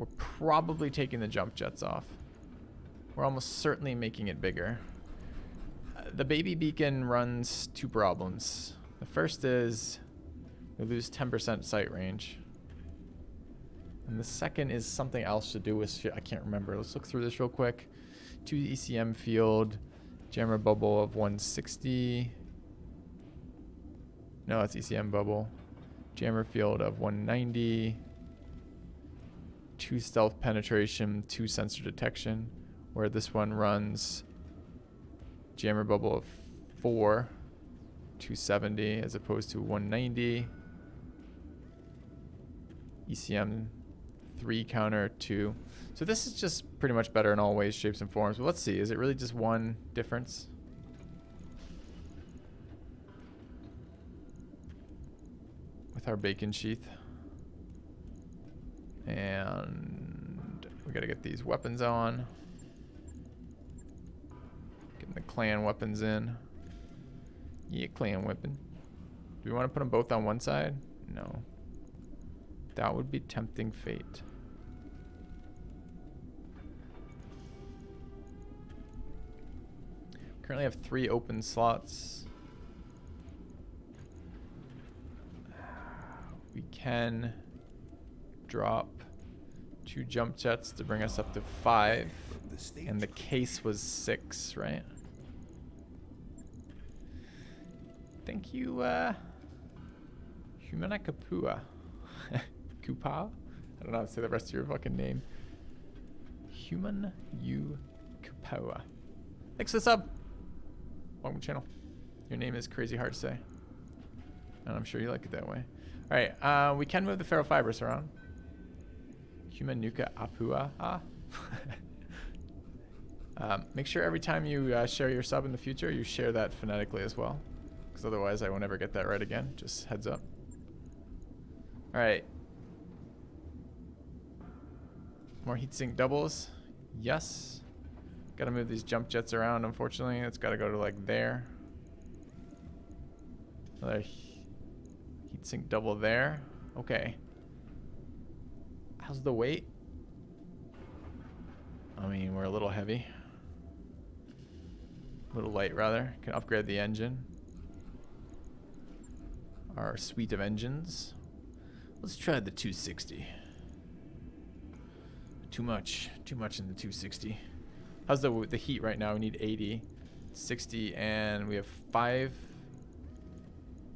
We're probably taking the jump jets off. We're almost certainly making it bigger. The baby beacon runs two problems. The first is we lose 10% sight range. And the second is something else to do with shit. I can't remember. Let's look through this real quick. 2 ECM field. Jammer bubble of 160. No, it's ECM bubble. Jammer field of 190. 2 stealth penetration, 2 sensor detection. Where this one runs jammer bubble of 4, 270 as opposed to 190. ECM 3 counter 2. So this is just pretty much better in all ways, shapes, and forms. But let's see, is it really just one difference? With our bacon sheath. And we gotta get these weapons on. Getting the clan weapons in. Yeah, clan weapon. Do we want to put them both on one side? No. That would be tempting fate. Currently have 3 open slots. We can drop 2 jump jets to bring us up to 5. And the case was 6, right? Thank you, Humana Kapua. Kupa? I don't know how to say the rest of your fucking name. Human U Kapua. Thanks for the sub. Welcome to the channel. Your name is crazy hard to say. And I'm sure you like it that way. Alright, we can move the ferrofibers around. Humanuka Apua. Make sure every time you share your sub in the future, you share that phonetically as well. Because otherwise I won't ever get that right again. Just heads up. Alright. More heatsink doubles. Yes. Gotta move these jump jets around, unfortunately. It's gotta go to like there. Another heatsink double there. Okay. How's the weight? I mean, we're a little heavy. A little light, rather. Can upgrade the engine. Our suite of engines. Let's try the 260. Too much in the 260. How's the heat right now? We need 80, 60, and we have 5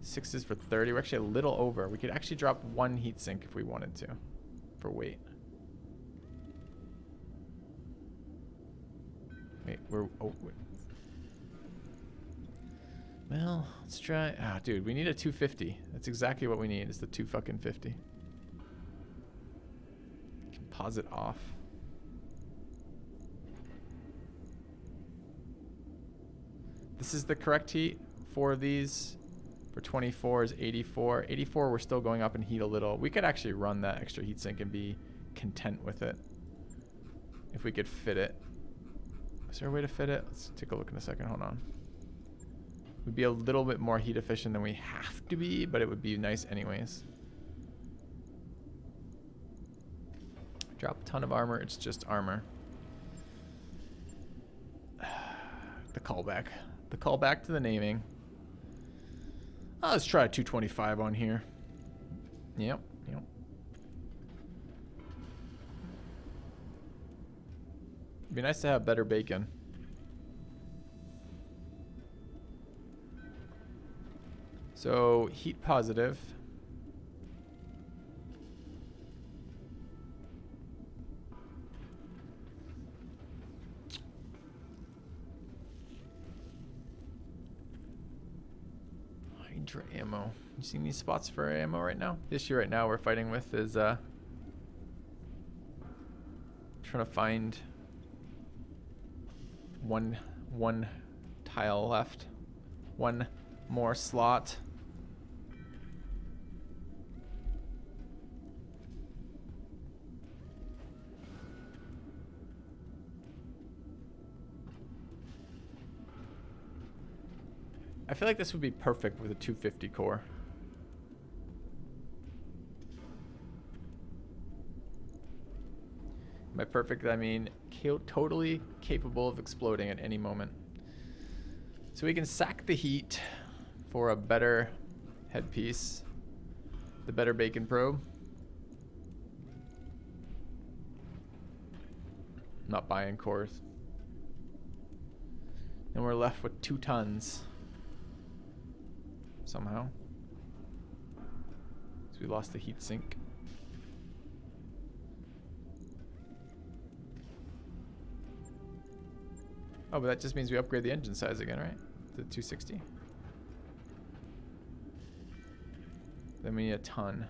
6s for 30. We're actually a little over. We could actually drop 1 heatsink if we wanted to for weight. Wait, wait. Well, let's try. Ah, dude, we need a 250. That's exactly what we need. Is the 250. Composite off. This is the correct heat for these. For 24 is 84. 84, we're still going up in heat a little. We could actually run that extra heatsink and be content with it. If we could fit it. Is there a way to fit it? Let's take a look in a second. Hold on. We'd be a little bit more heat efficient than we have to be, but it would be nice anyways. Drop a ton of armor. It's just armor. The callback. The callback to the naming. Let's try a 225 on here. Yep. It'd be nice to have better bacon. So, heat positive. Hydra ammo. You see any spots for ammo right now? The issue right now we're fighting with is trying to find one tile left. One more slot. I feel like this would be perfect with a 250 core. By perfect, I mean totally capable of exploding at any moment. So we can sack the heat for a better headpiece. The better bacon probe. Not buying cores. And we're left with 2 tons. Somehow. So we lost the heat sink. Oh, but that just means we upgrade the engine size again, right? To 260. Then we need a ton.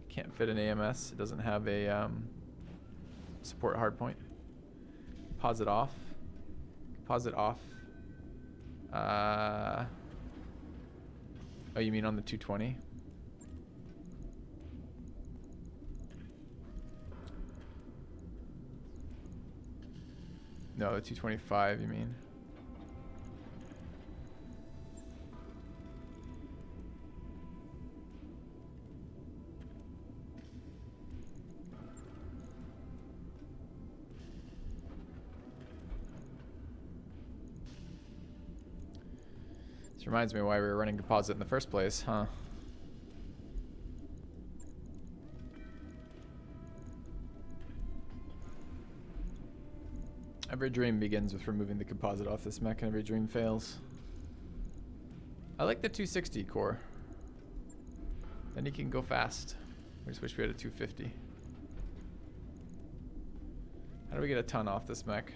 Can't fit an AMS. It doesn't have a support hardpoint. Pause it off. Pause it off. Oh, you mean on the 220? No, the 225, you mean? This reminds me why we were running composite in the first place, huh? Every dream begins with removing the composite off this mech, and every dream fails. I like the 260 core. Then he can go fast. We just wish we had a 250. How do we get a ton off this mech?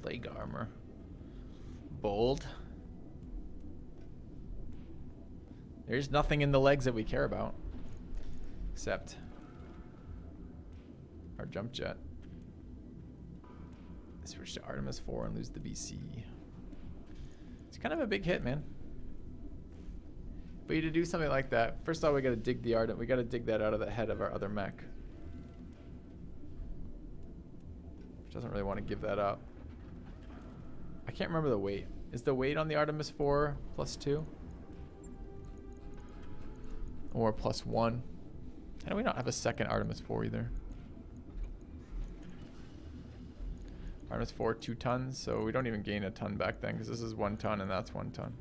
Leg armor. Bold. There's nothing in the legs that we care about. Except our jump jet. Switch to Artemis 4 and lose the BC. It's kind of a big hit, man. But to do something like that, first off, we gotta dig the Artemis. We gotta dig that out of the head of our other mech. Which doesn't really want to give that up. I can't remember the weight. Is the weight on the Artemis 4 +2? Or +1? How do we not have a second Artemis 4 either? Artemis 4, 2 tons, so we don't even gain a ton back then because this is 1 ton and that's 1 ton.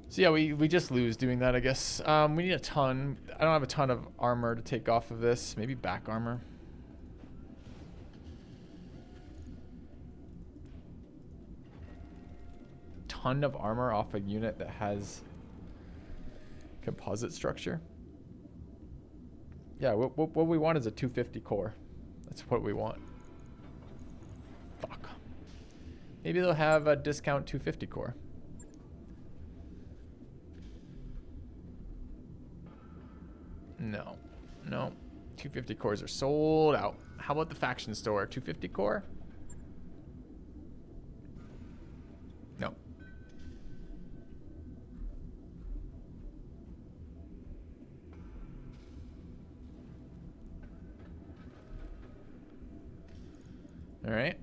So yeah, we just lose doing that, I guess. We need a ton. I don't have a ton of armor to take off of this. Maybe back armor. Ton of armor off a unit that has composite structure. Yeah, what we want is a 250 core. That's what we want. Fuck. Maybe they'll have a discount 250 core. No. No. 250 cores are sold out. How about the faction store? 250 core? No. All right.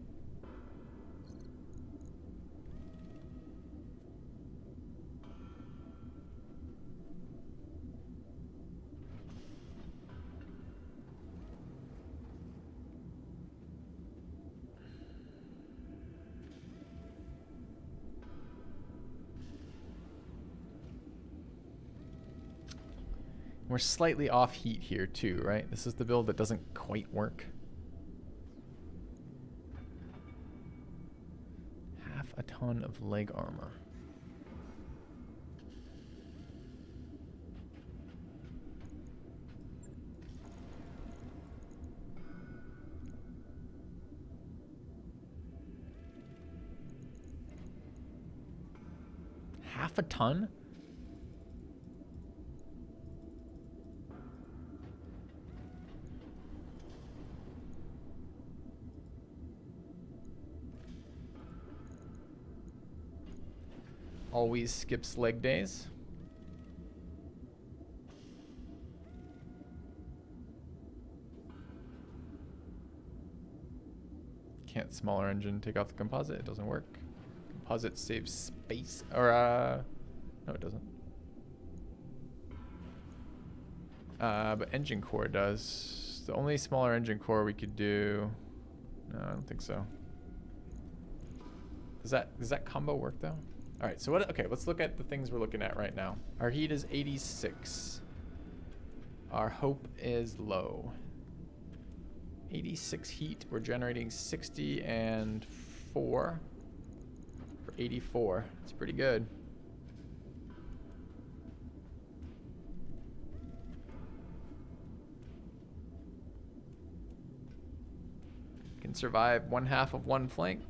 We're slightly off heat here too, right? This is the build that doesn't quite work. Half a ton of leg armor. Half a ton? Always skips leg days. Can't smaller engine take off the composite. It doesn't work. Composite saves space. Or, no, it doesn't. But engine core does. The only smaller engine core we could do. No, I don't think so. Does that combo work though? All right, so what? Okay, let's look at the things we're looking at right now. Our heat is 86. Our hope is low. 86 heat. We're generating 60 and 4 for 84. It's pretty good. Can survive 1/2 of one flank.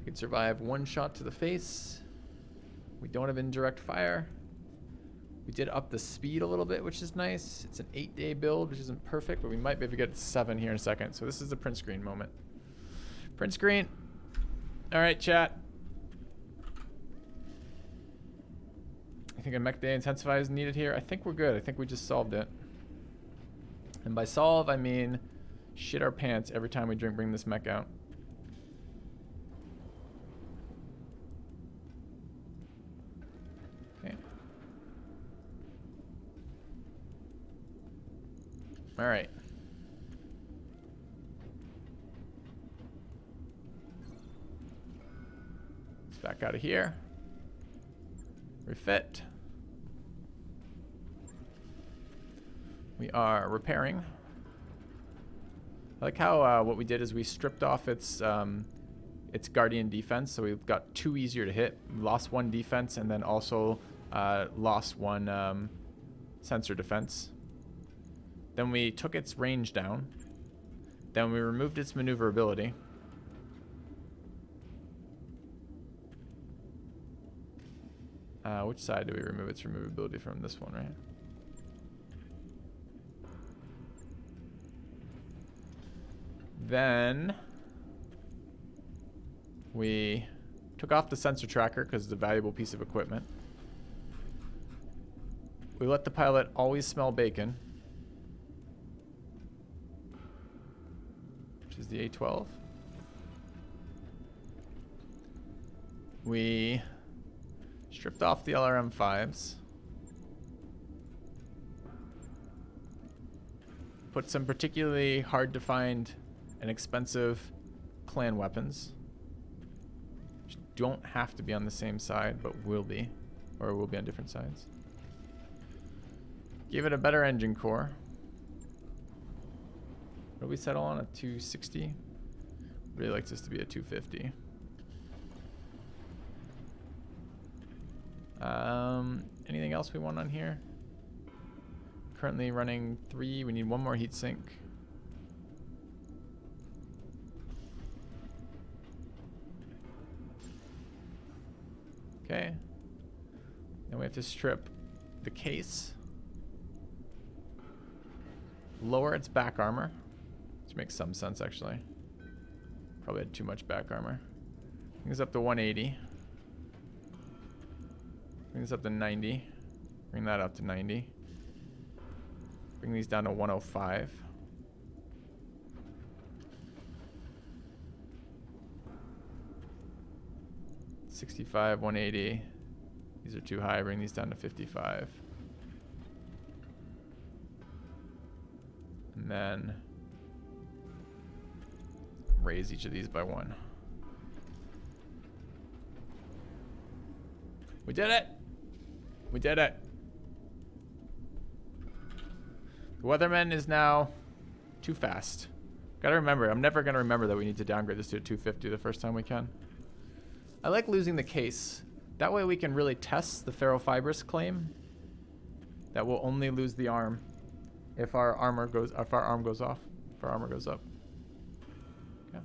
We can survive one shot to the face. We don't have indirect fire. We did up the speed a little bit, which is nice. It's an 8-day build, which isn't perfect, but we might be able to get to 7 here in a second. So this is the print screen moment. Print screen. All right, chat. I think a mech day intensify is needed here. I think we're good. I think we just solved it. And by solve, I mean shit our pants every time we bring this mech out. Okay. All right. Let's back out of here. Refit. We are repairing. I like how what we did is we stripped off its guardian defense, so we got 2 easier to hit. We lost 1 defense and then also lost 1 sensor defense. Then we took its range down. Then we removed its maneuverability. Which side do we remove its removability from? This one, right? Then we took off the sensor tracker because it's a valuable piece of equipment. We let the pilot always smell bacon, which is the A12. We stripped off the LRM-5s. Put some particularly hard to find and expensive clan weapons, which don't have to be on the same side, but will be, or will be on different sides. Give it a better engine core. What do we settle on? A 260? Really like this to be a 250. Anything else we want on here? Currently running 3. We need 1 more heat sink. Okay. Then we have to strip the case. Lower its back armor, which makes some sense actually. Probably had too much back armor. Bring this up to 180. Bring this up to 90. Bring that up to 90. Bring these down to 105. $65, 180. These are too high. Bring these down to 55. And then raise each of these by 1. We did it! We did it! The Weatherman is now too fast. Gotta remember, I'm never gonna remember that we need to downgrade this to a 250 the first time we can. I like losing the case. That way we can really test the ferrofibrous claim that we'll only lose the arm if our arm goes off, if our armor goes up. Yeah.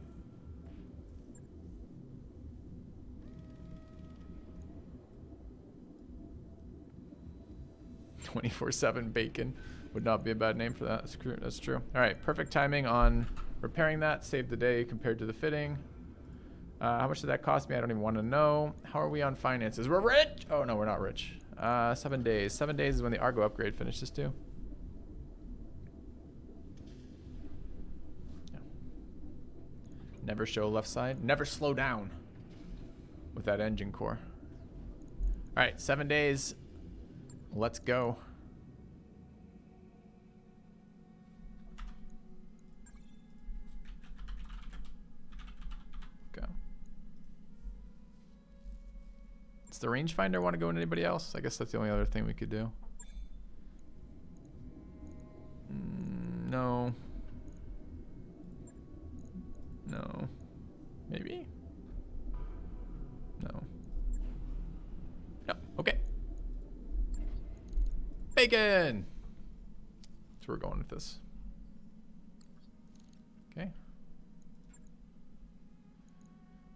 24/7 bacon would not be a bad name for that. That's true. All right, perfect timing on repairing that. Saved the day compared to the fitting. How much did that cost me? I don't even want to know. How are we on finances? We're rich! Oh, no, we're not rich. 7 days. 7 days is when the Argo upgrade finishes, too. Yeah. Never show left side. Never slow down with that engine core. All right, 7 days. Let's go. Go. Does the rangefinder want to go into anybody else? I guess that's the only other thing we could do. No. No. Maybe? No. No. Okay. Bacon! So we're going with this. Okay.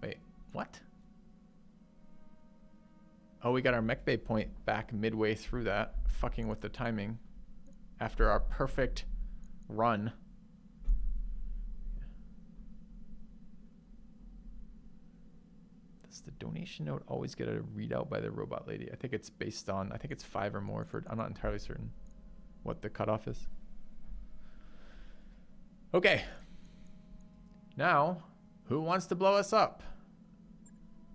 Wait, what? Oh, we got our mech bay point back midway through that. Fucking with the timing. After our perfect run. Does the donation note always get a readout by the robot lady? I think it's based on, I think it's 5 or more for, I'm not entirely certain what the cutoff is. Okay. Now, who wants to blow us up?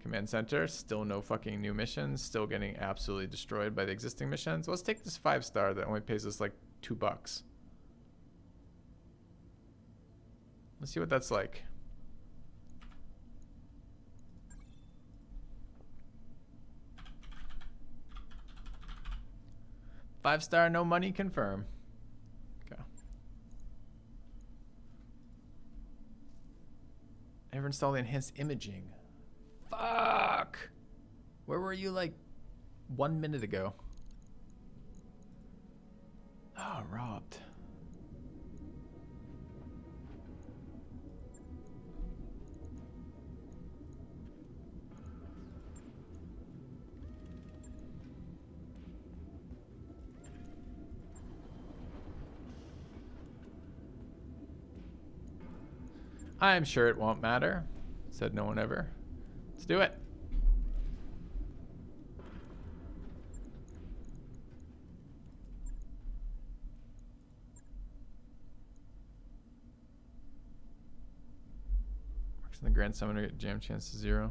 Command center, still no fucking new missions, still getting absolutely destroyed by the existing missions. Let's take this 5-star that only pays us like $2. Let's see what that's like. Five-star, no money, confirm. Okay. Never installed the enhanced imaging. Fuck! Where were you like 1 minute ago? Oh, robbed. I'm sure it won't matter, said no one ever. Let's do it. Works in the Grand Summoner, get jam chance to 0.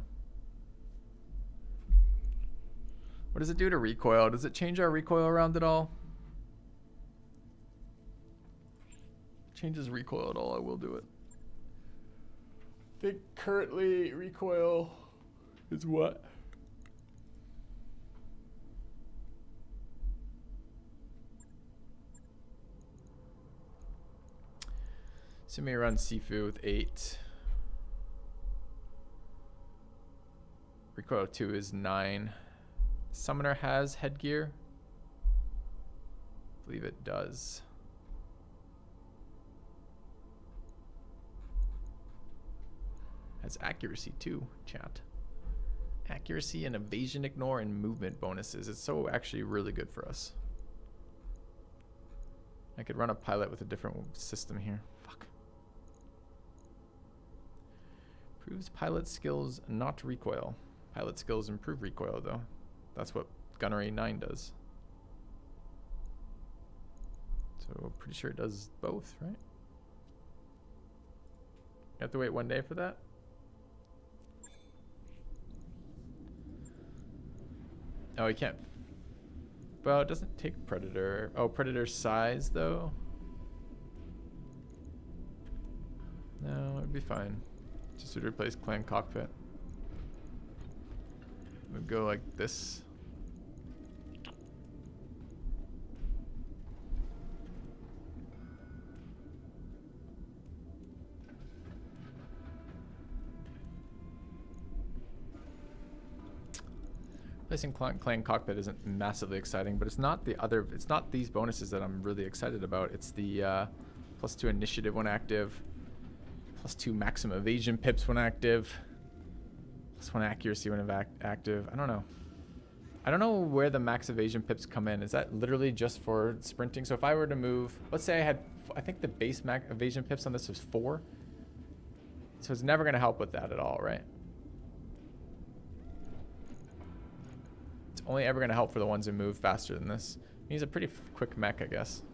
What does it do to recoil? Does it change our recoil around at all? Changes recoil at all, I will do it. I think currently recoil is what? Assuming I run Sifu with 8. Recoil 2 is 9. Summoner has headgear. I believe it does. Has accuracy too, chat. Accuracy and evasion ignore and movement bonuses. It's so actually really good for us. I could run a pilot with a different system here. Fuck. Proves pilot skills not recoil. Pilot skills improve recoil though. That's what Gunnery 9 does. So I'm pretty sure it does both, right? You have to wait 1 day for that? Oh, you can't. Well, it doesn't take Predator. Oh, Predator size, though? No, it'd be fine. Just would replace Clan Cockpit. We'll go like this. Placing Clan Cockpit isn't massively exciting, but it's not these bonuses that I'm really excited about. It's the +2 initiative when active, +2 maximum evasion pips when active, +1 accuracy when active. I don't know. I don't know where the max evasion pips come in. Is that literally just for sprinting? So if I were to move, let's say I think the base max evasion pips on this was 4. So it's never going to help with that at all, right? Only ever going to help for the ones who move faster than this. He's a pretty quick mech, I guess.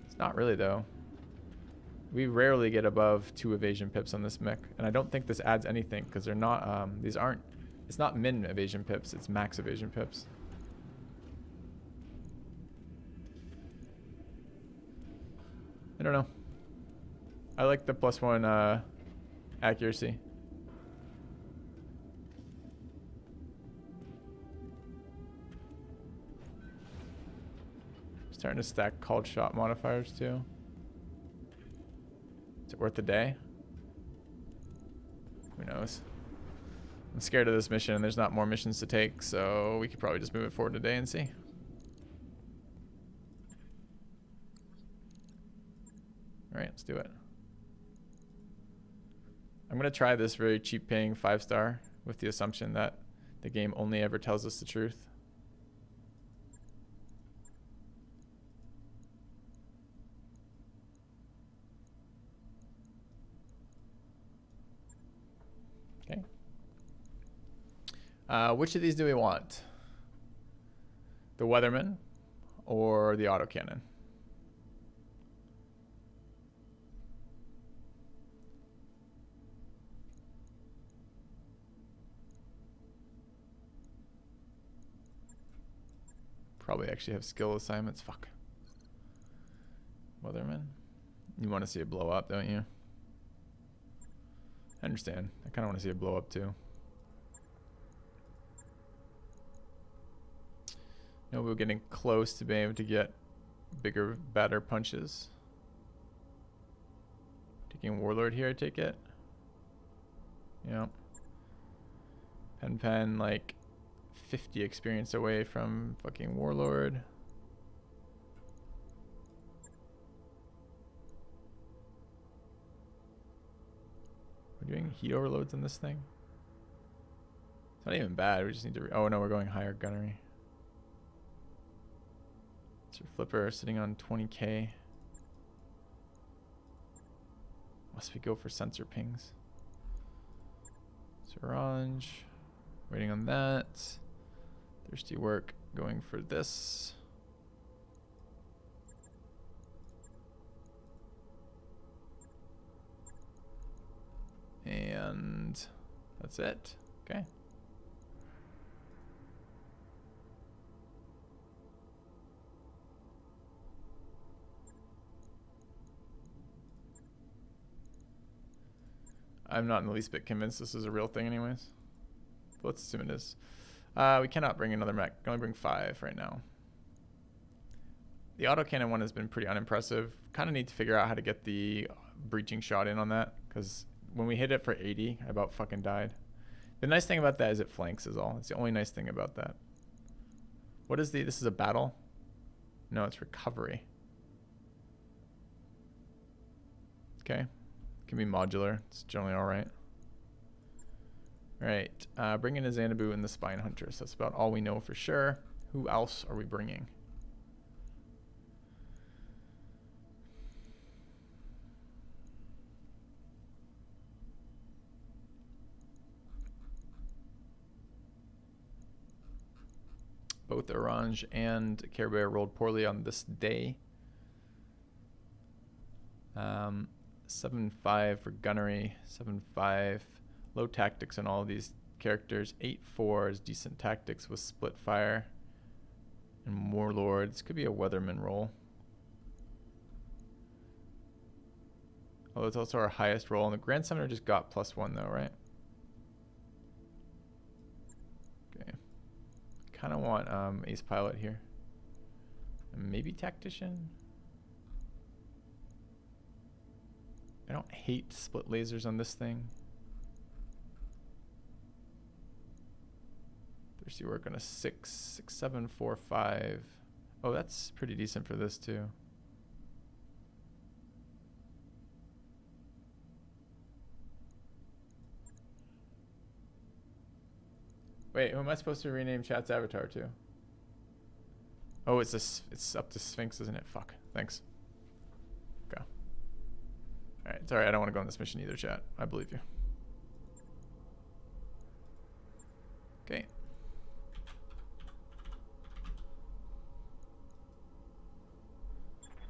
It's not really, though. We rarely get above 2 evasion pips on this mech, and I don't think this adds anything because they're not. These aren't. It's not min evasion pips. It's max evasion pips. I don't know. I like the +1 accuracy. Starting to stack called shot modifiers too. Is it worth the day? Who knows? I'm scared of this mission and there's not more missions to take, so we could probably just move it forward today and see. Alright, let's do it. I'm going to try this very cheap paying 5-star with the assumption that the game only ever tells us the truth. Okay. Which of these do we want? The Weatherman or the autocannon? Probably actually have skill assignments. Fuck. Weatherman. You want to see it blow up, don't you? I understand. I kind of want to see it blow up too. No, we're getting close to being able to get bigger, badder punches. Taking Warlord here, I take it. Yeah. Pen, like 50 experience away from fucking Warlord. We're doing heat overloads on this thing. It's not even bad. We just need to. Oh no, we're going higher gunnery. So Flipper sitting on 20k. Must we go for sensor pings? Orange. Waiting on that. Thirsty work. Going for this. And that's it. Okay. I'm not in the least bit convinced this is a real thing anyways. But let's assume it is. We cannot bring another mech. We can only bring 5 right now. The autocannon one has been pretty unimpressive. Kind of need to figure out how to get the breaching shot in on that, because when we hit it for 80, I about fucking died. The nice thing about that is it flanks is all. It's the only nice thing about that. What is the... This is a battle? No, it's recovery. Okay. Can be modular. It's generally all right. All right. Bring in a Xanadu and the Spine Hunters. That's about all we know for sure. Who else are we bringing? Both Orange and Caribou rolled poorly on this day. 7-5 for gunnery, 7-5. Low tactics on all of these characters. 8-4 is decent tactics with split fire. And Warlords. Could be a Weatherman roll. Oh, it's also our highest roll. And the Grand Summoner just got +1 though, right? Okay. Kind of want Ace Pilot here. And maybe Tactician. I don't hate split lasers on this thing. Thirsty work on a 6, 7, 4, 5. Oh, that's pretty decent for this too. Wait, who am I supposed to rename chat's avatar to? Oh, it's up to Sphinx, isn't it? Fuck. Thanks. Go. Alright, it's alright. I don't want to go on this mission either, chat. I believe you. Okay.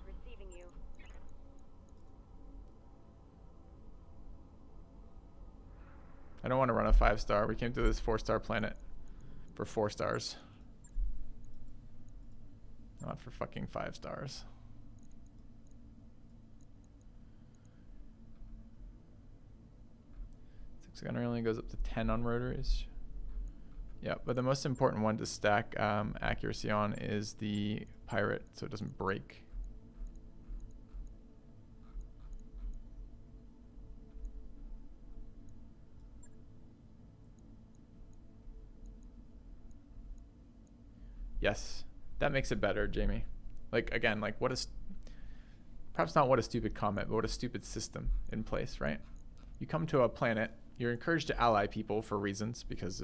Receiving you. I don't want to run a 5-star. We came to this 4-star planet for 4 stars. Not for fucking 5 stars. Gunner only goes up to 10 on rotaries. Yeah, but the most important one to stack accuracy on is the pirate, so it doesn't break. Yes, that makes it better, Jamie. Like, again, like what is, perhaps not what a stupid comment, but what a stupid system in place, right? You come to a planet, you're encouraged to ally people for reasons, because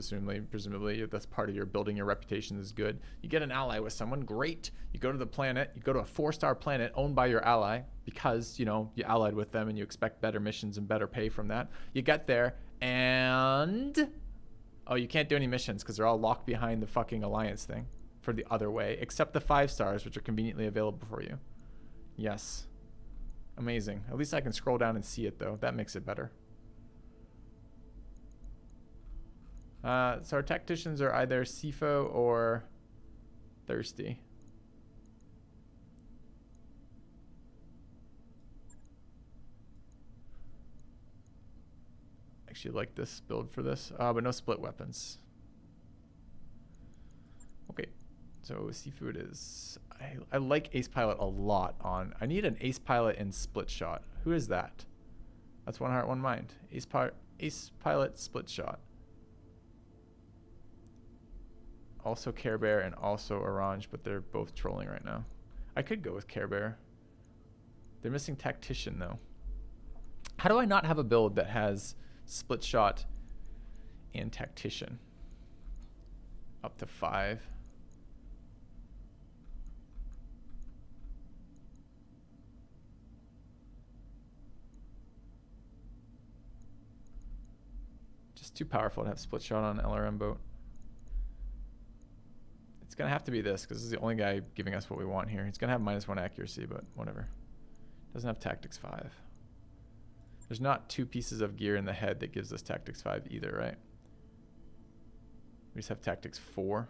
presumably that's part of your building your reputation is good. You get an ally with someone, great. You go to the planet, you go to a 4-star planet owned by your ally because, you know, you allied with them and you expect better missions and better pay from that. You get there and, oh, you can't do any missions because they're all locked behind the fucking alliance thing for the other way, except the 5 stars, which are conveniently available for you. Yes. Amazing. At least I can scroll down and see it, though. That makes it better. So our tacticians are either CFO or Thirsty. Actually like this build for this, but no split weapons. Okay, so seafood is, I like Ace Pilot a lot on, I need an Ace Pilot in split shot. Who is that? That's One Heart, One Mind. Ace Pilot split shot. Also Care Bear and also Orange, but they're both trolling right now. I could go with Care Bear. They're missing Tactician though. How do I not have a build that has split shot and Tactician? Up to 5. Just too powerful to have split shot on LRM boat. It's going to have to be this, because this is the only guy giving us what we want here. He's going to have -1 accuracy, but whatever. Doesn't have Tactics 5. There's not 2 pieces of gear in the head that gives us Tactics 5 either, right? We just have Tactics 4.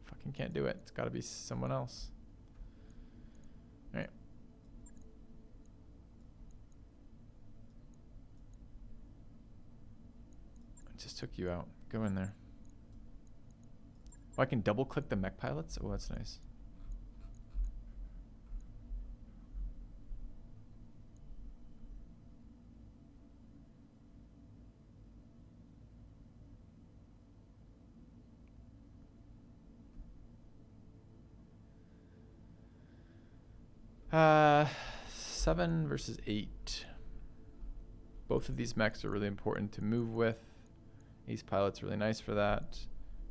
Fucking can't do it. It's got to be someone else. All right. I just took you out. Go in there. Oh, I can double click the mech pilots? Oh, that's nice. Uh, 7 versus 8. Both of these mechs are really important to move with. Ace Pilot's really nice for that.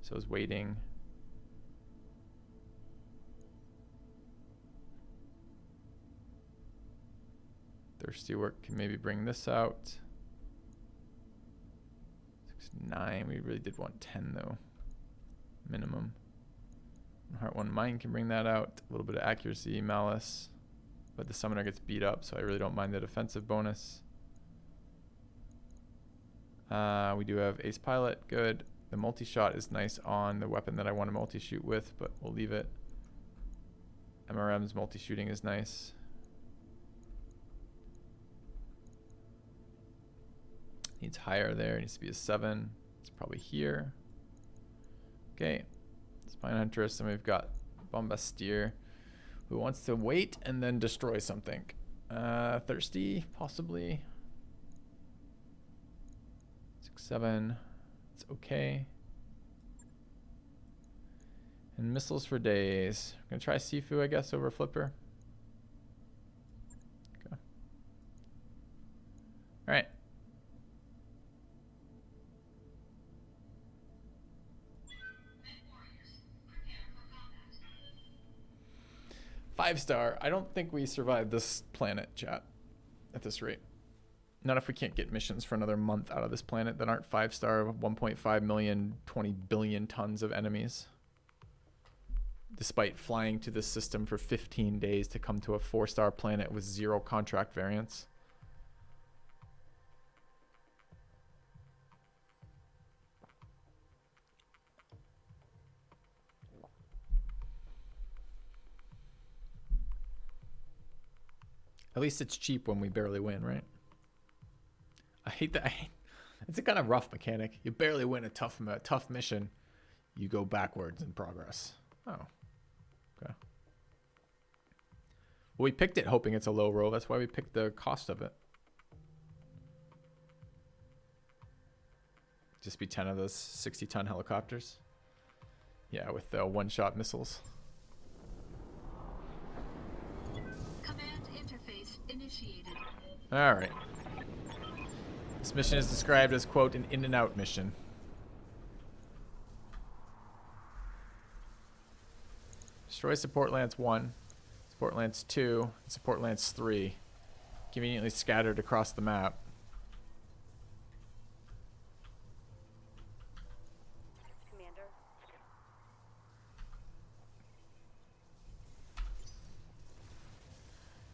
So is waiting. Thirsty Work can maybe bring this out. 6, 9. We really did want 10 though. Minimum. Heart 1 Mind can bring that out. A little bit of accuracy, malice. But the summoner gets beat up, so I really don't mind the defensive bonus. We do have Ace Pilot, good. The multi-shot is nice on the weapon that I want to multi-shoot with, but we'll leave it. MRM's multi-shooting is nice. Needs higher there, needs to be a 7. It's probably here. Okay, Spine Huntress, and we've got Bombastier, who wants to wait and then destroy something. Thirsty, possibly. 6, 7. It's okay. And missiles for days. I'm gonna try Sifu, I guess, over Flipper. Okay. All right. Five-star. I don't think we survive this planet, chat, at this rate. Not if we can't get missions for another month out of this planet that aren't 5-star, 1.5 million, 20 billion tons of enemies. Despite flying to this system for 15 days to come to a 4-star planet with 0 contract variance. At least it's cheap when we barely win, right? I hate that. It's a kind of rough mechanic. You barely win a tough mission. You go backwards in progress. Oh. Okay. Well, we picked it hoping it's a low roll. That's why we picked the cost of it. Just be 10 of those 60-ton helicopters. Yeah, with the one-shot missiles. Command interface initiated. All right. This mission is described as, quote, an in and out mission. Destroy support lance 1, support lance 2, and support lance 3. Conveniently scattered across the map. Commander.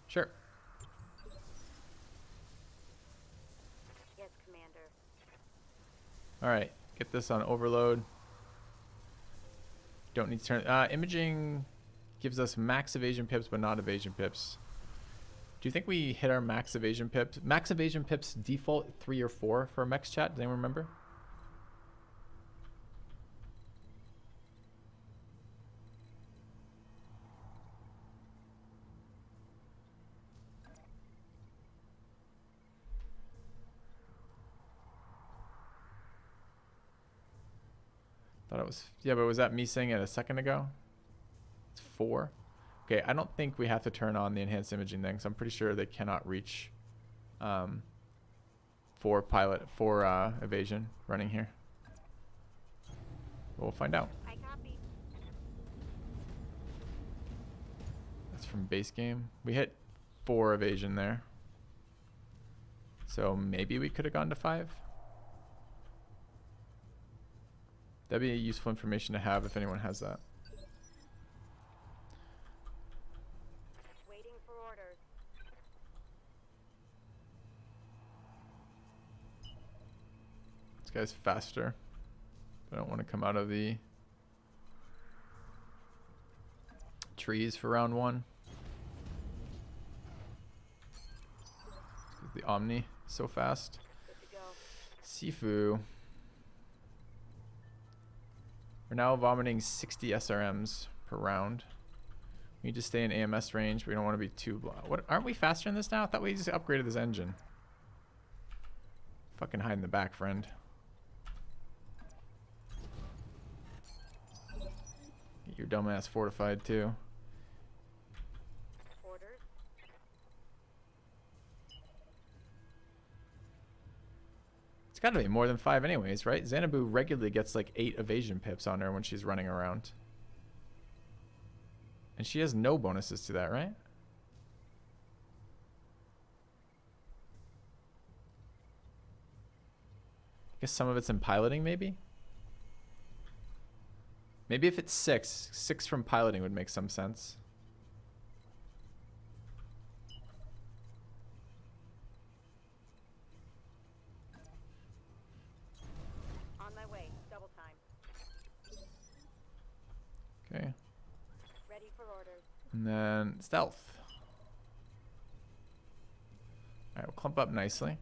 Sure. Yes, Commander. All right. Get this on overload. Don't need to turn... imaging gives us max evasion pips, but not evasion pips. Do you think we hit our max evasion pips? Max evasion pips default 3 or 4 for mech chat. Does anyone remember? Thought it was... Yeah, but was that me saying it a second ago? It's 4. Okay, I don't think we have to turn on the enhanced imaging thing, so I'm pretty sure they cannot reach 4 evasion running here. We'll find out. I copy. That's from base game. We hit 4 evasion there. So maybe we could have gone to 5. That'd be useful information to have if anyone has that. Waiting for orders. This guy's faster. I don't want to come out of the trees for round 1. The Omni so fast. Good to go. Sifu. We're now vomiting 60 SRMs per round. We need to stay in AMS range, but we don't want to be too... What? Aren't we faster in this now? I thought we just upgraded this engine. Fucking hide in the back, friend. Get your dumbass fortified, too. Orders. It's got to be more than 5 anyways, right? Xanadu regularly gets like 8 evasion pips on her when she's running around. And she has no bonuses to that, right? I guess some of it's in piloting, maybe? Maybe if it's 6 from piloting would make some sense. On my way. Double time. Okay. Ready for orders. And then stealth. Alright, we'll clump up nicely.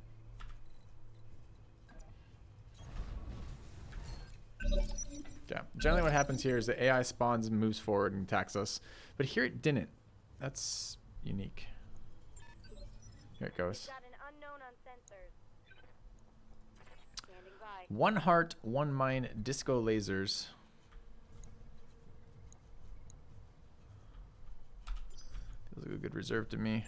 Yeah, generally what happens here is the AI spawns and moves forward and attacks us. But here it didn't. That's unique. Here it goes. Got an unknown on sensors. Standing by. 1 heart, 1 mine, disco lasers. Feels like a good reserve to me.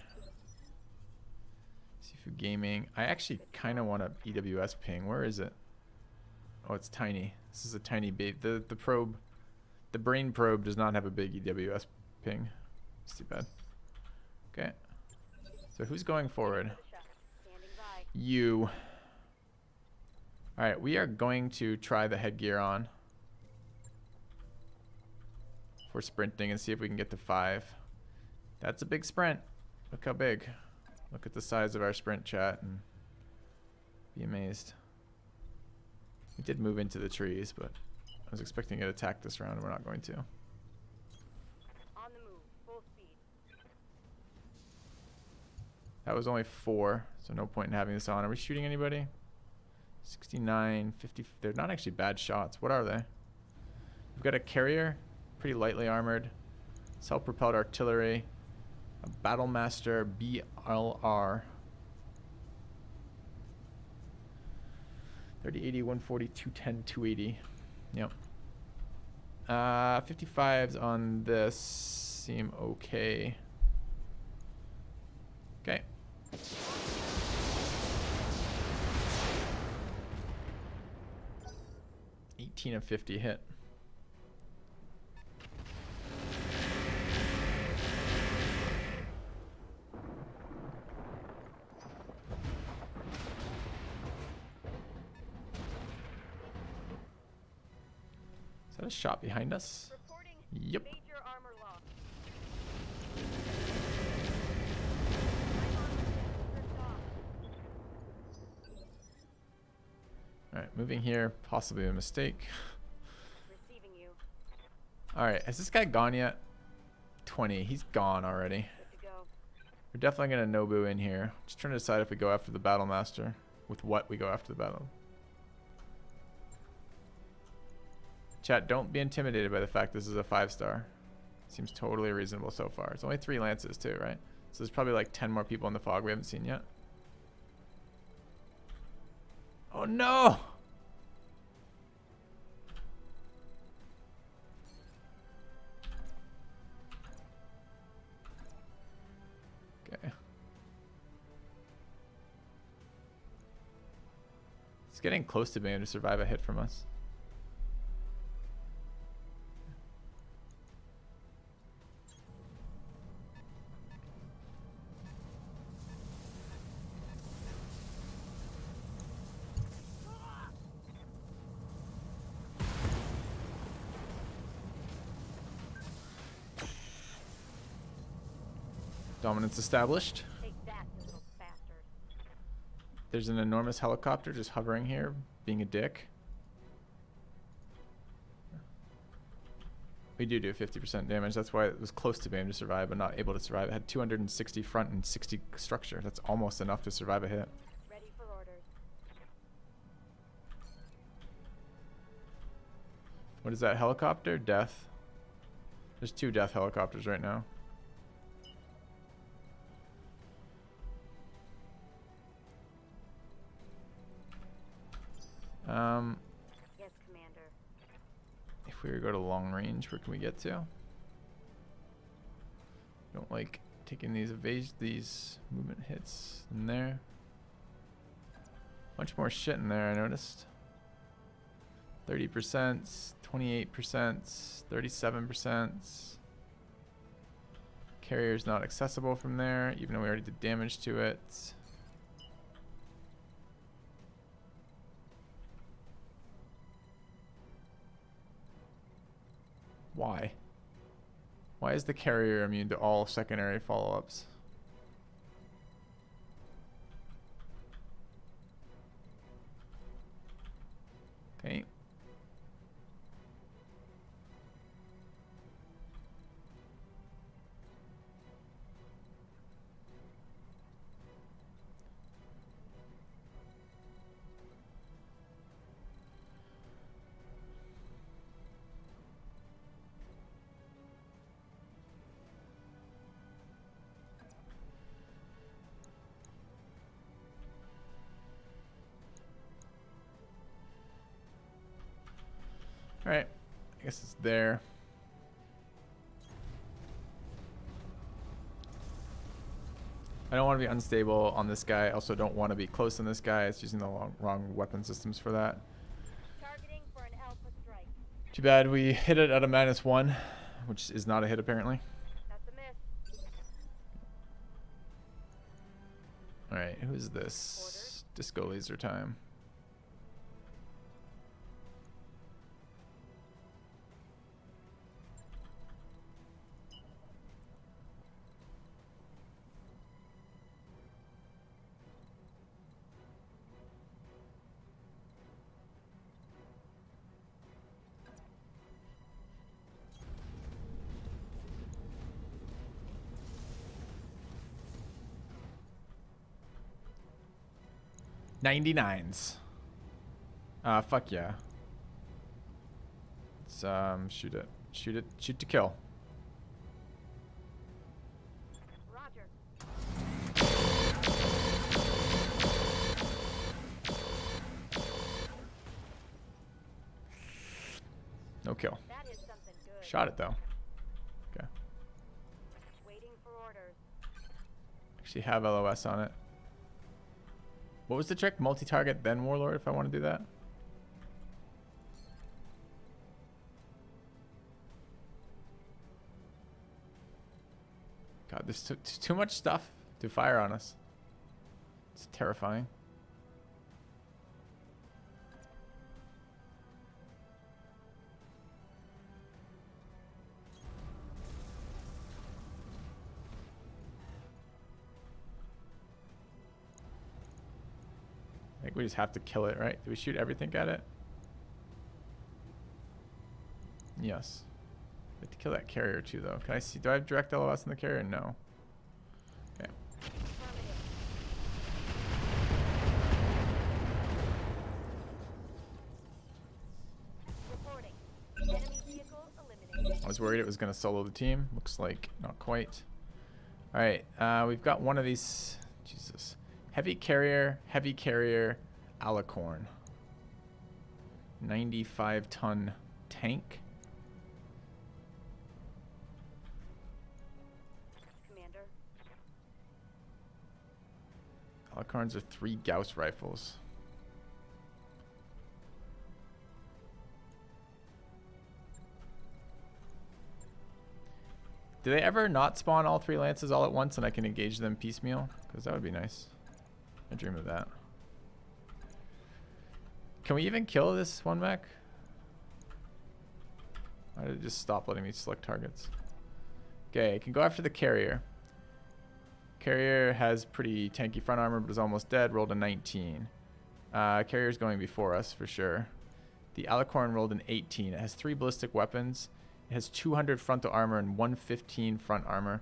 Seafood Gaming. I actually kind of want a EWS ping. Where is it? Oh, it's tiny. This is a tiny bait. The probe, the brain probe does not have a big EWS ping. It's too bad. Okay. So who's going forward? Standing by. You. Alright, we are going to try the headgear on. For sprinting and see if we can get to 5. That's a big sprint. Look how big. Look at the size of our sprint, chat, and be amazed. We did move into the trees, but I was expecting it to attack this round, and we're not going to. On the move. Full speed. That was only 4, so no point in having this on. Are we shooting anybody? 69, 50. They're not actually bad shots. What are they? We've got a carrier, pretty lightly armored. Self-propelled artillery. A Battlemaster BLR. 30, 80, 140, 210, 280. Yep. 55s on this seem okay. Okay. 18 of 50 hit. Is that a shot behind us? Reporting Yep. major armor loss. Alright, moving here. Possibly a mistake. Receiving you. Alright, has this guy gone yet? 20. He's gone already. Good to go. We're definitely going to Nobu in here. Just trying to decide if we go after the Battlemaster. With what we go after the battle. Chat, don't be intimidated by the fact this is a 5-star. Seems totally reasonable so far. It's only 3 lances too, right? So there's probably like 10 more people in the fog we haven't seen yet. Oh no! Okay. It's getting close to being able to survive a hit from us. Dominance established. Take that, you little bastard. There's an enormous helicopter just hovering here, being a dick. We do 50% damage. That's why it was close to being able to survive, but not able to survive. It had 260 front and 60 structure. That's almost enough to survive a hit. Ready for orders. What is that helicopter? Death. There's 2 death helicopters right now. Yes, Commander. If we were to go to long range, where can we get to? Don't like taking these these movement hits in there. Much more shit in there, I noticed. 30%, 28%, 37%. Carrier's not accessible from there, even though we already did damage to it. Why? Why is the carrier immune to all secondary follow-ups? Okay. Alright, I guess it's there. I don't want to be unstable on this guy. I also don't want to be close on this guy. It's using the wrong weapon systems for that. Targeting for an alpha strike. Too bad we hit it at a -1, which is not a hit apparently. That's a miss. Alright, who is this? Orders. Disco laser time. 99s. Fuck yeah. Let's shoot it. Shoot it. Shoot to kill. Roger. No kill. That is something good. Shot it though. Okay. Waiting for orders. Actually have LOS on it. What was the trick? Multi-target, then Warlord if I want to do that? God, there's too much stuff to fire on us. It's terrifying. I think we just have to kill it, right? Do we shoot everything at it? Yes. We have to kill that carrier too, though. Can I see? Do I have direct LOS in the carrier? No. Okay. Reporting. Enemy vehicle eliminated. I was worried it was going to solo the team. Looks like not quite. All right. We've got one of these. Jesus. Heavy carrier, Alicorn. 95-ton tank. Commander. Alicorns are 3 Gauss rifles. Do they ever not spawn all 3 lances all at once and I can engage them piecemeal? Because that would be nice. I dream of that. Can we even kill this one mech? Why did it just stop letting me select targets? Okay, I can go after the carrier. Carrier has pretty tanky front armor, but is almost dead. Rolled a 19. Carrier's going before us for sure. The Alicorn rolled an 18. It has 3 ballistic weapons. It has 200 frontal armor and 115 front armor.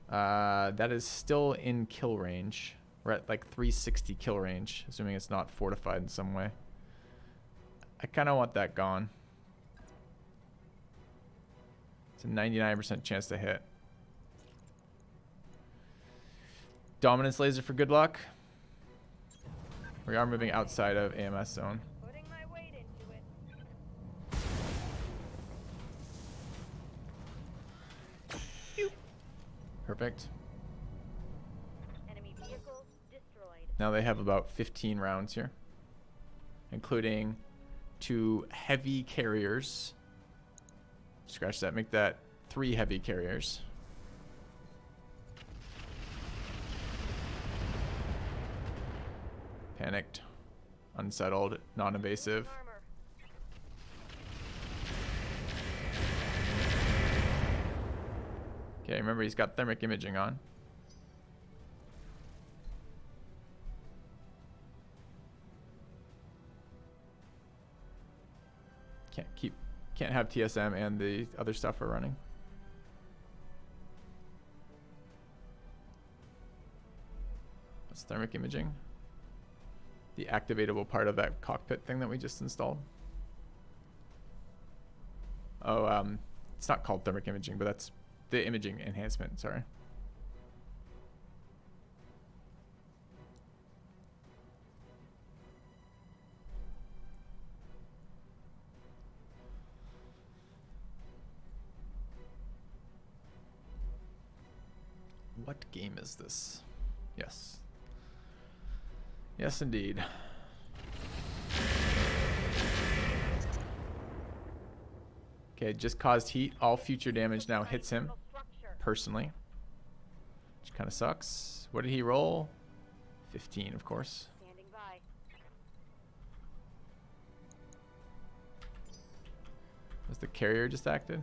That is still in kill range. We're at like 360 kill range, assuming it's not fortified in some way. I kind of want that gone. It's a 99% chance to hit. Dominance laser for good luck. We are moving outside of AMS zone. Putting my weight into it. Perfect. Enemy vehicle destroyed. Now they have about 15 rounds here, including 2 heavy carriers. Scratch that, make that 3 heavy carriers. Panicked, unsettled, non-invasive. Armor. Okay, remember he's got thermic imaging on. Can't have TSM and the other stuff we're running. What's thermic imaging? The activatable part of that cockpit thing that we just installed. Oh, it's not called thermic imaging, but that's the imaging enhancement, sorry. What game is this? Yes. Yes, indeed. Okay, just caused heat. All future damage now hits him personally, which kind of sucks. What did he roll? 15, of course. Standing by. Was the carrier just acted?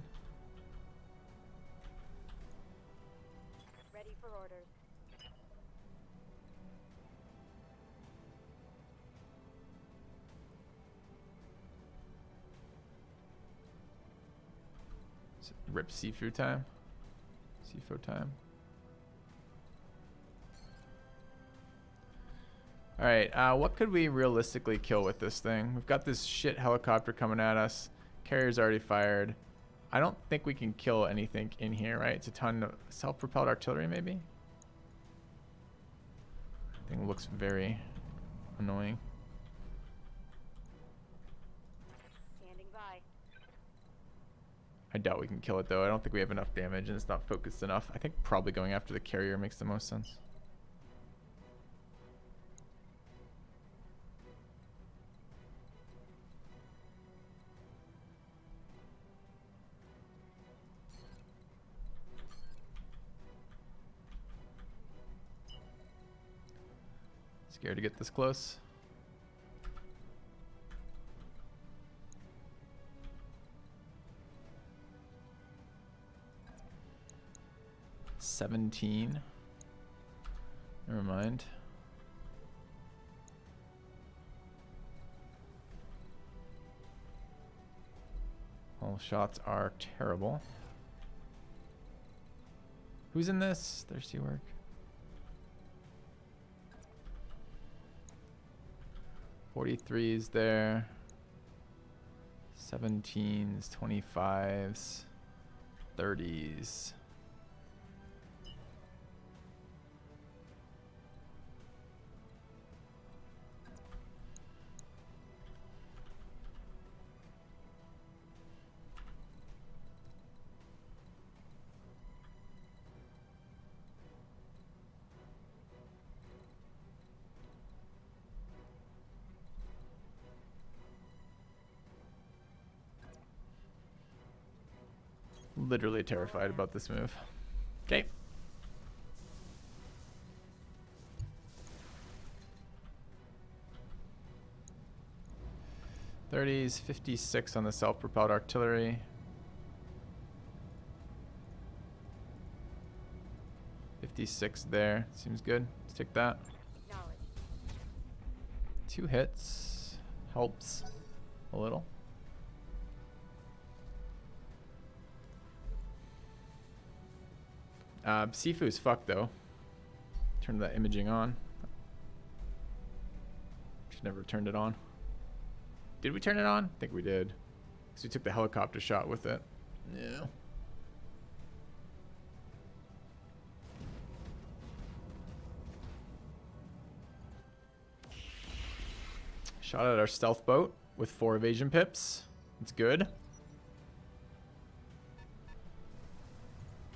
Ready for orders. Rip Sifu time. Sifo time. All right, what could we realistically kill with this thing? We've got this shit helicopter coming at us. Carrier's already fired. I don't think we can kill anything in here, right? It's a ton of self-propelled artillery, maybe? Thing looks very annoying. Standing by. I doubt we can kill it, though. I don't think we have enough damage, and it's not focused enough. I think probably going after the carrier makes the most sense. Scared to get this close. $17. Never mind. All shots are terrible. Who's in this? Thirsty work. 43s there. 17s, 25s, 30s. Literally terrified about this move. Okay. '30s, 56 on the self-propelled artillery. 56 there. Seems good. Let's take that. Acknowledged. 2 hits. Helps a little. Sifu's fucked though. Turn that imaging on. Should never have turned it on. Did we turn it on? I think we did. Because we took the helicopter shot with it. Yeah. Shot at our stealth boat with 4 evasion pips. That's good.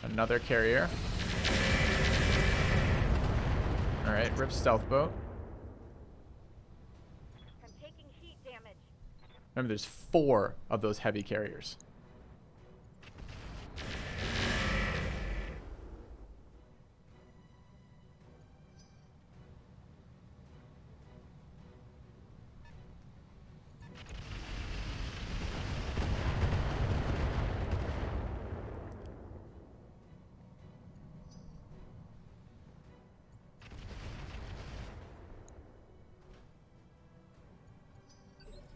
Another carrier. Alright, rip stealth boat. I'm taking heat damage. Remember, there's 4 of those heavy carriers.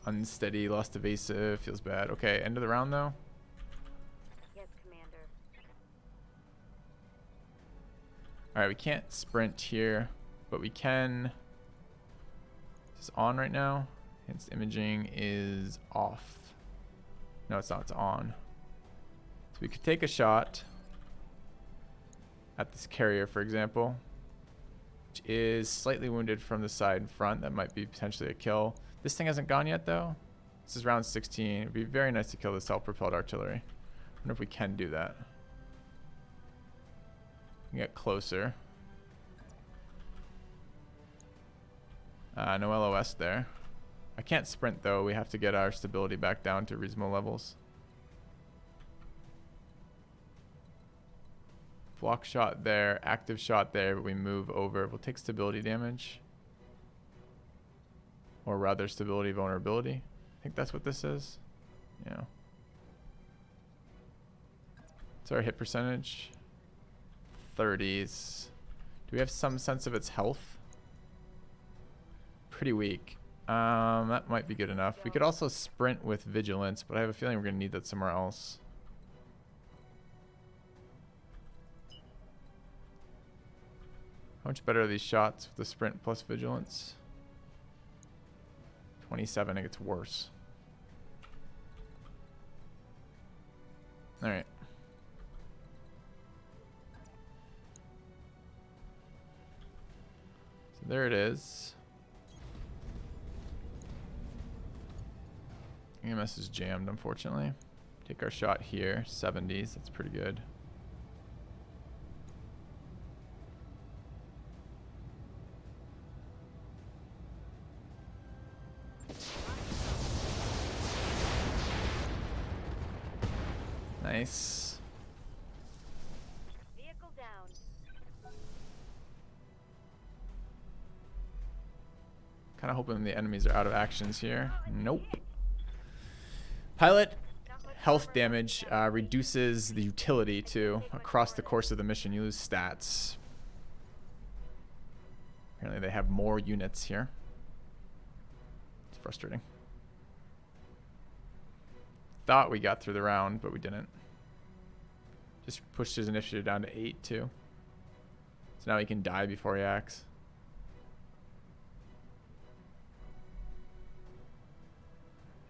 Unsteady, lost evasive, feels bad. Okay, end of the round though. Yes, Commander. Alright, we can't sprint here, but we can. Is this on right now? Its imaging is off. No, it's not, it's on. So we could take a shot at this carrier, for example, which is slightly wounded from the side and front. That might be potentially a kill. This thing hasn't gone yet, though. This is round 16. It'd be very nice to kill the self-propelled artillery. I wonder if we can do that. We can get closer. No LOS there. I can't sprint, though. We have to get our stability back down to reasonable levels. Block shot there, active shot there, but we move over. We'll take stability damage. Or rather, stability vulnerability. I think that's what this is. Yeah. What's our hit percentage? 30s. Do we have some sense of its health? Pretty weak. That might be good enough. We could also sprint with vigilance, but I have a feeling we're going to need that somewhere else. How much better are these shots with the sprint plus vigilance? 27, it gets worse. All right. So there it is. EMS is jammed, unfortunately. Take our shot here, 70s, that's pretty good. Nice. Vehicle down. Kind of hoping the enemies are out of actions here. Nope. Pilot health damage reduces the utility too. Across the course of the mission, you lose stats. Apparently they have more units here. It's frustrating. Thought we got through the round, but we didn't. Just pushed his initiative down to 8 too. So now he can die before he acts.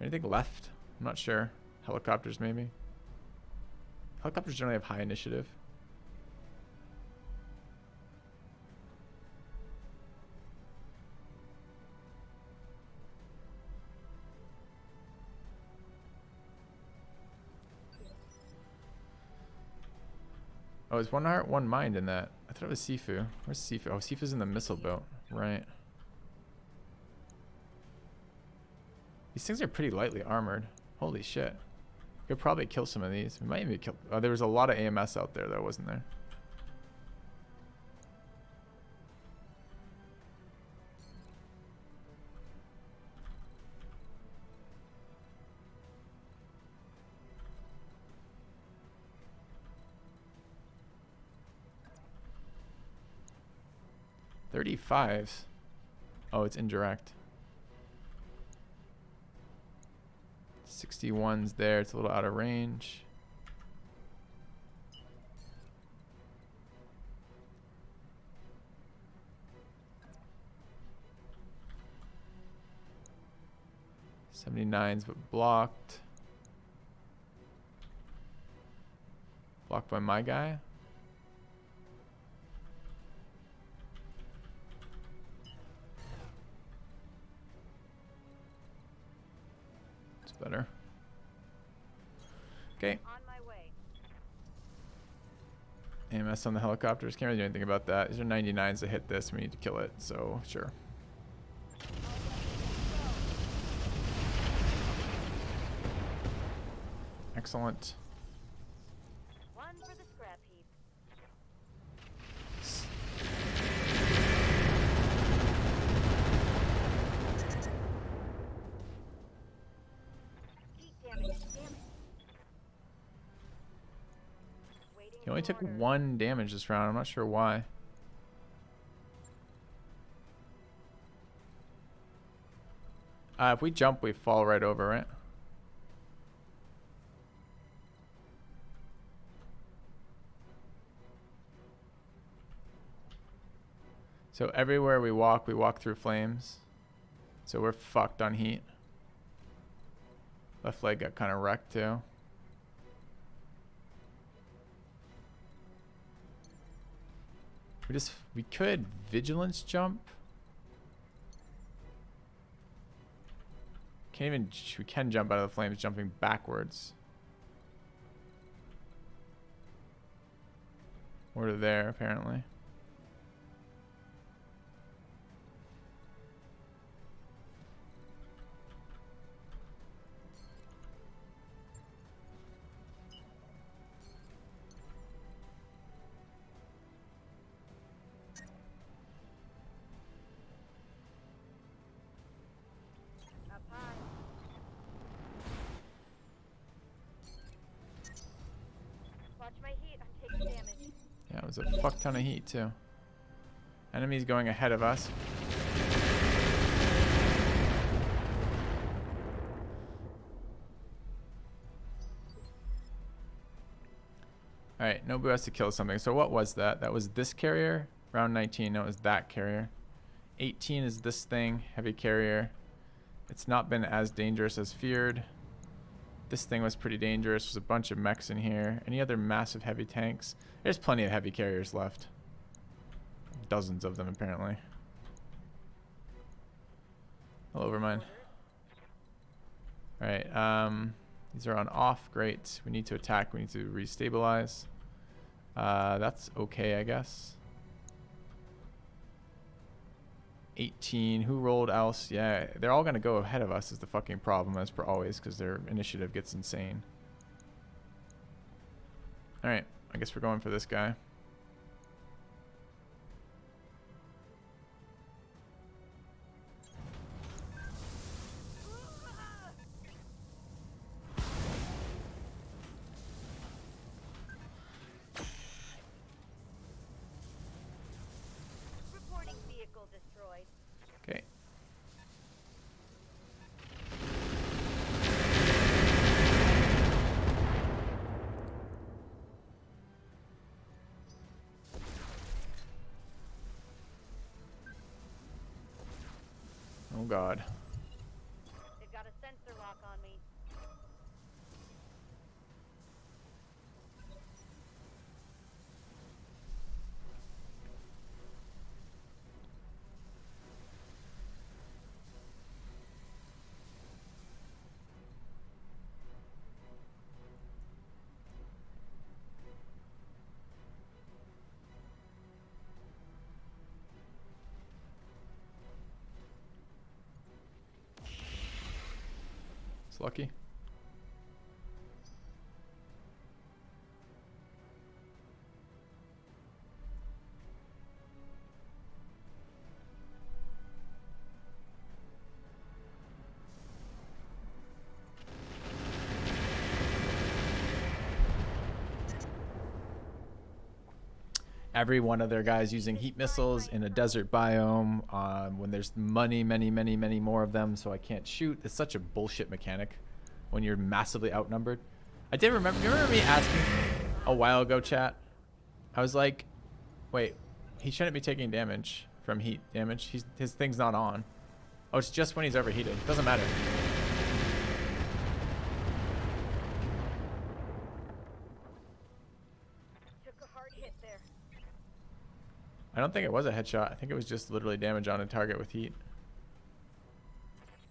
Anything left? I'm not sure. Helicopters maybe. Helicopters generally have high initiative. Oh, is one heart, one mind in that? I thought it was Sifu. Where's Sifu? Oh, Sifu's in the missile boat. Right. These things are pretty lightly armored. Holy shit. Could probably kill some of these. We might even kill. Oh, there was a lot of AMS out there, though, wasn't there? $35. Oh, it's indirect. 61's there. It's a little out of range. $79's but blocked. Blocked by my guy. It's better. Okay. On my way. AMS on the helicopters. Can't really do anything about that. These are 99s to hit this. We need to kill it, so sure. Excellent. One for the scrap heap. Heat damage. Damn it. Waiting He only for took orders. 1 damage this round. I'm not sure why. If we jump, we fall right over, right? So everywhere we walk through flames. So we're fucked on heat. Left leg got kind of wrecked too. We could vigilance jump. We can jump out of the flames jumping backwards. We're there apparently. Up high. Watch my heat. I'm taking damage. Yeah, it was a fuck ton of heat too. Enemies going ahead of us. Alright, Nobu has to kill something. So what was that? That was this carrier. Round 19, no, it was that carrier. 18 is this thing, heavy carrier. It's not been as dangerous as feared. This thing was pretty dangerous. There's a bunch of mechs in here. Any other massive heavy tanks? There's plenty of heavy carriers left. Dozens of them, apparently. Hello, Overmind. Alright, these are on off. Great. We need to attack. We need to restabilize. That's okay, I guess. 18. Who rolled else? Yeah, they're all going to go ahead of us is the fucking problem, as per always, because their initiative gets insane. Alright, I guess we're going for this guy. Reporting vehicle destroyed. Okay. Oh god. They've got a sensor lock on me. It's lucky. Every one of their guys using heat missiles in a desert biome when there's many more of them, so I can't shoot. It's such a bullshit mechanic when you're massively outnumbered. I did remember, you remember me asking a while ago, chat? I was like, wait, he shouldn't be taking damage from heat damage. His thing's not on. Oh, it's just when he's overheated. Doesn't matter. Took a hard hit there. I don't think it was a headshot. I think it was just literally damage on a target with heat.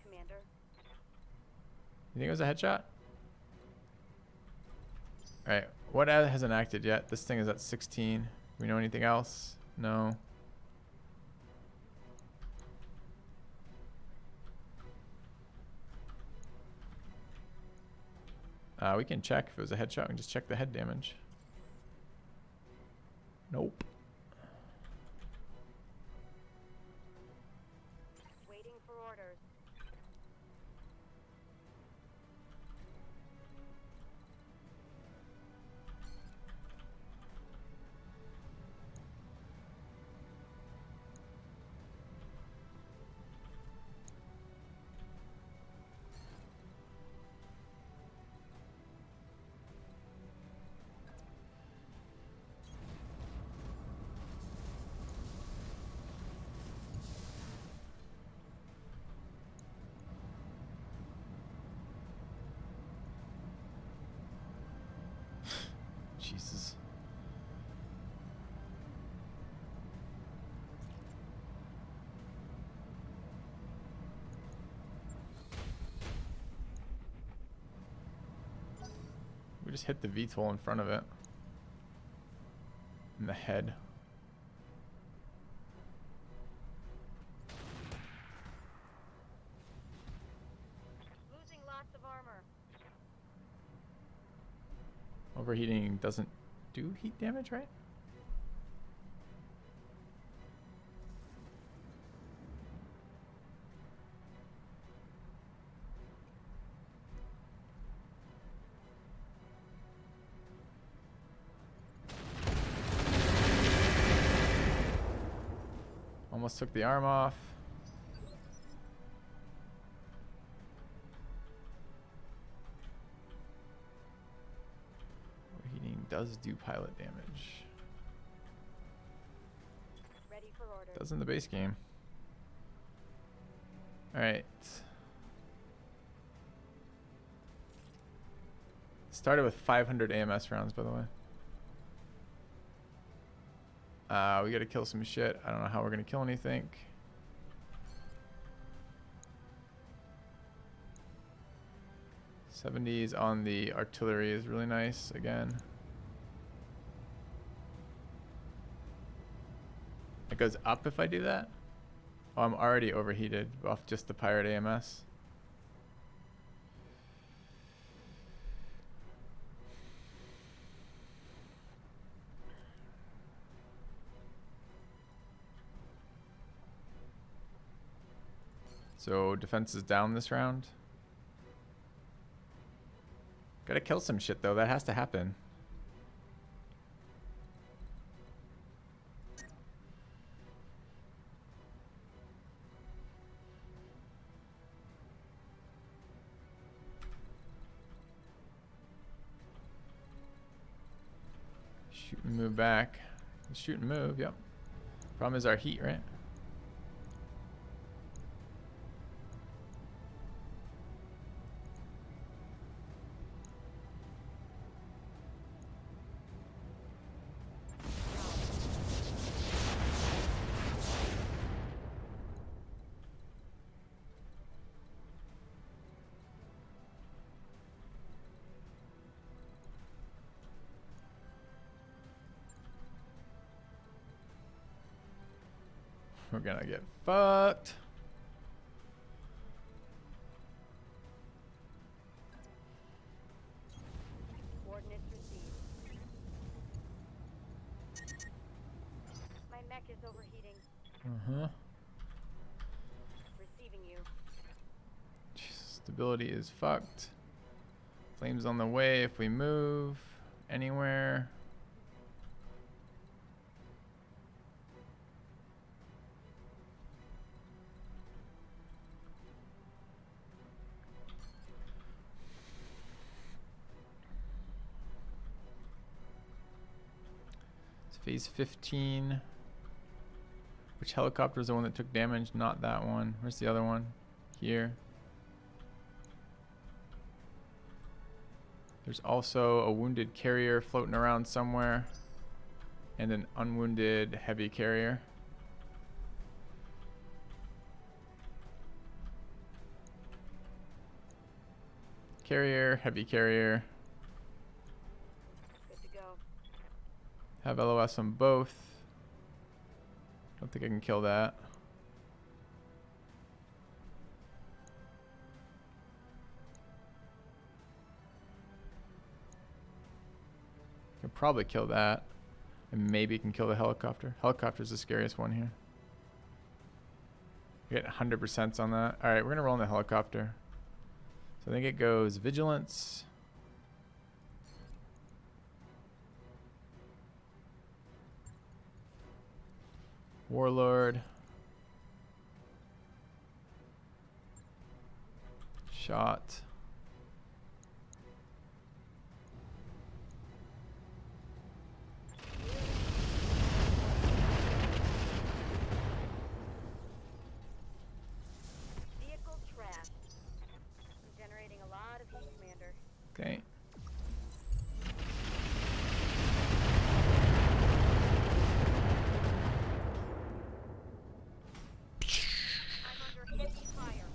Commander. You think it was a headshot? Alright, what hasn't acted yet? This thing is at 16. Do we know anything else? No. We can check if it was a headshot. We can just check the head damage. Nope. Waiting for orders. Jesus. We just hit the VTOL in front of it. In the head. Losing lots of armor. Overheating doesn't do heat damage, right? Almost took the arm off. Overheating does do pilot damage. Ready for orders. Does in the base game. Alright. Started with 500 AMS rounds, by the way. We gotta kill some shit. I don't know how we're gonna kill anything. '70s on the artillery is really nice again. It goes up if I do that? Oh, I'm already overheated off just the pirate AMS. So defense is down this round. Gotta kill some shit though, that has to happen. Shoot and move back. Shoot and move, yep. Problem is our heat, right? We're gonna get fucked. Coordinates received. My mech is overheating. Uh-huh. Receiving you. Stability is fucked. Flames on the way if we move anywhere. Phase 15. Which helicopter is the one that took damage? Not that one. Where's the other one? Here. There's also a wounded carrier floating around somewhere. And an unwounded heavy carrier. Carrier, heavy carrier. Good to go. Have LOS on both. Don't think I can kill that. Can probably kill that. And maybe can kill the helicopter. Helicopter's the scariest one here. We get 100% on that. Alright, we're gonna roll in the helicopter. So I think it goes vigilance. Warlord. Shot. Vehicle trashed. I'm generating a lot of heat, Commander. Okay. I'm under heavy fire.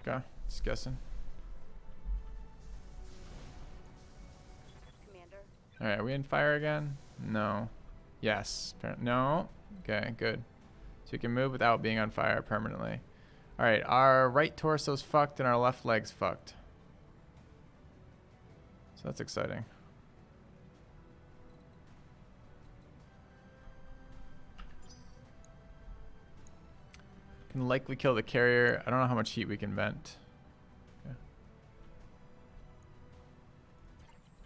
Okay, just guessing. Commander. Alright, are we in fire again? No. Yes. No. Okay, good. So we can move without being on fire permanently. Alright, our right torso's fucked and our left leg's fucked. So that's exciting. Can likely kill the carrier. I don't know how much heat we can vent. Okay.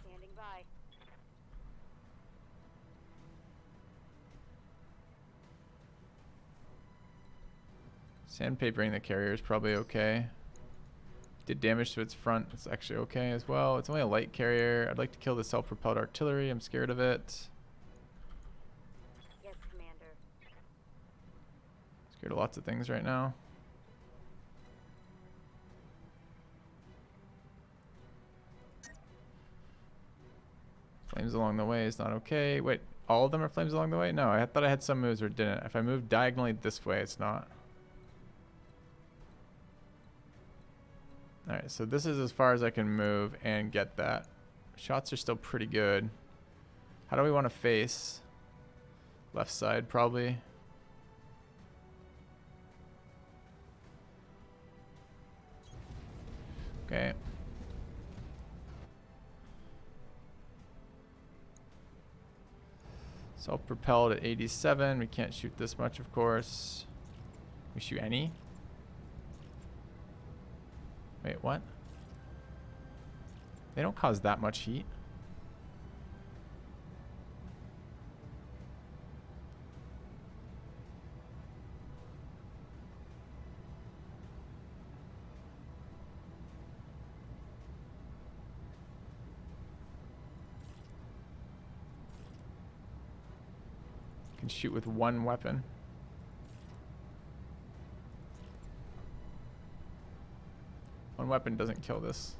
Standing by. Sandpapering the carrier is probably okay. Did damage to its front. It's actually okay as well. It's only a light carrier. I'd like to kill the self-propelled artillery. I'm scared of it. Yes, Commander. Scared of lots of things right now. Flames along the way is not okay. Wait, all of them are flames along the way? No, I thought I had some moves or didn't. If I move diagonally this way, it's not. Alright, so this is as far as I can move and get that. Shots are still pretty good. How do we want to face? Left side, probably. Okay. Self-propelled at 87. We can't shoot this much, of course. We shoot any? Wait, what? They don't cause that much heat. Can shoot with one weapon. One weapon doesn't kill this.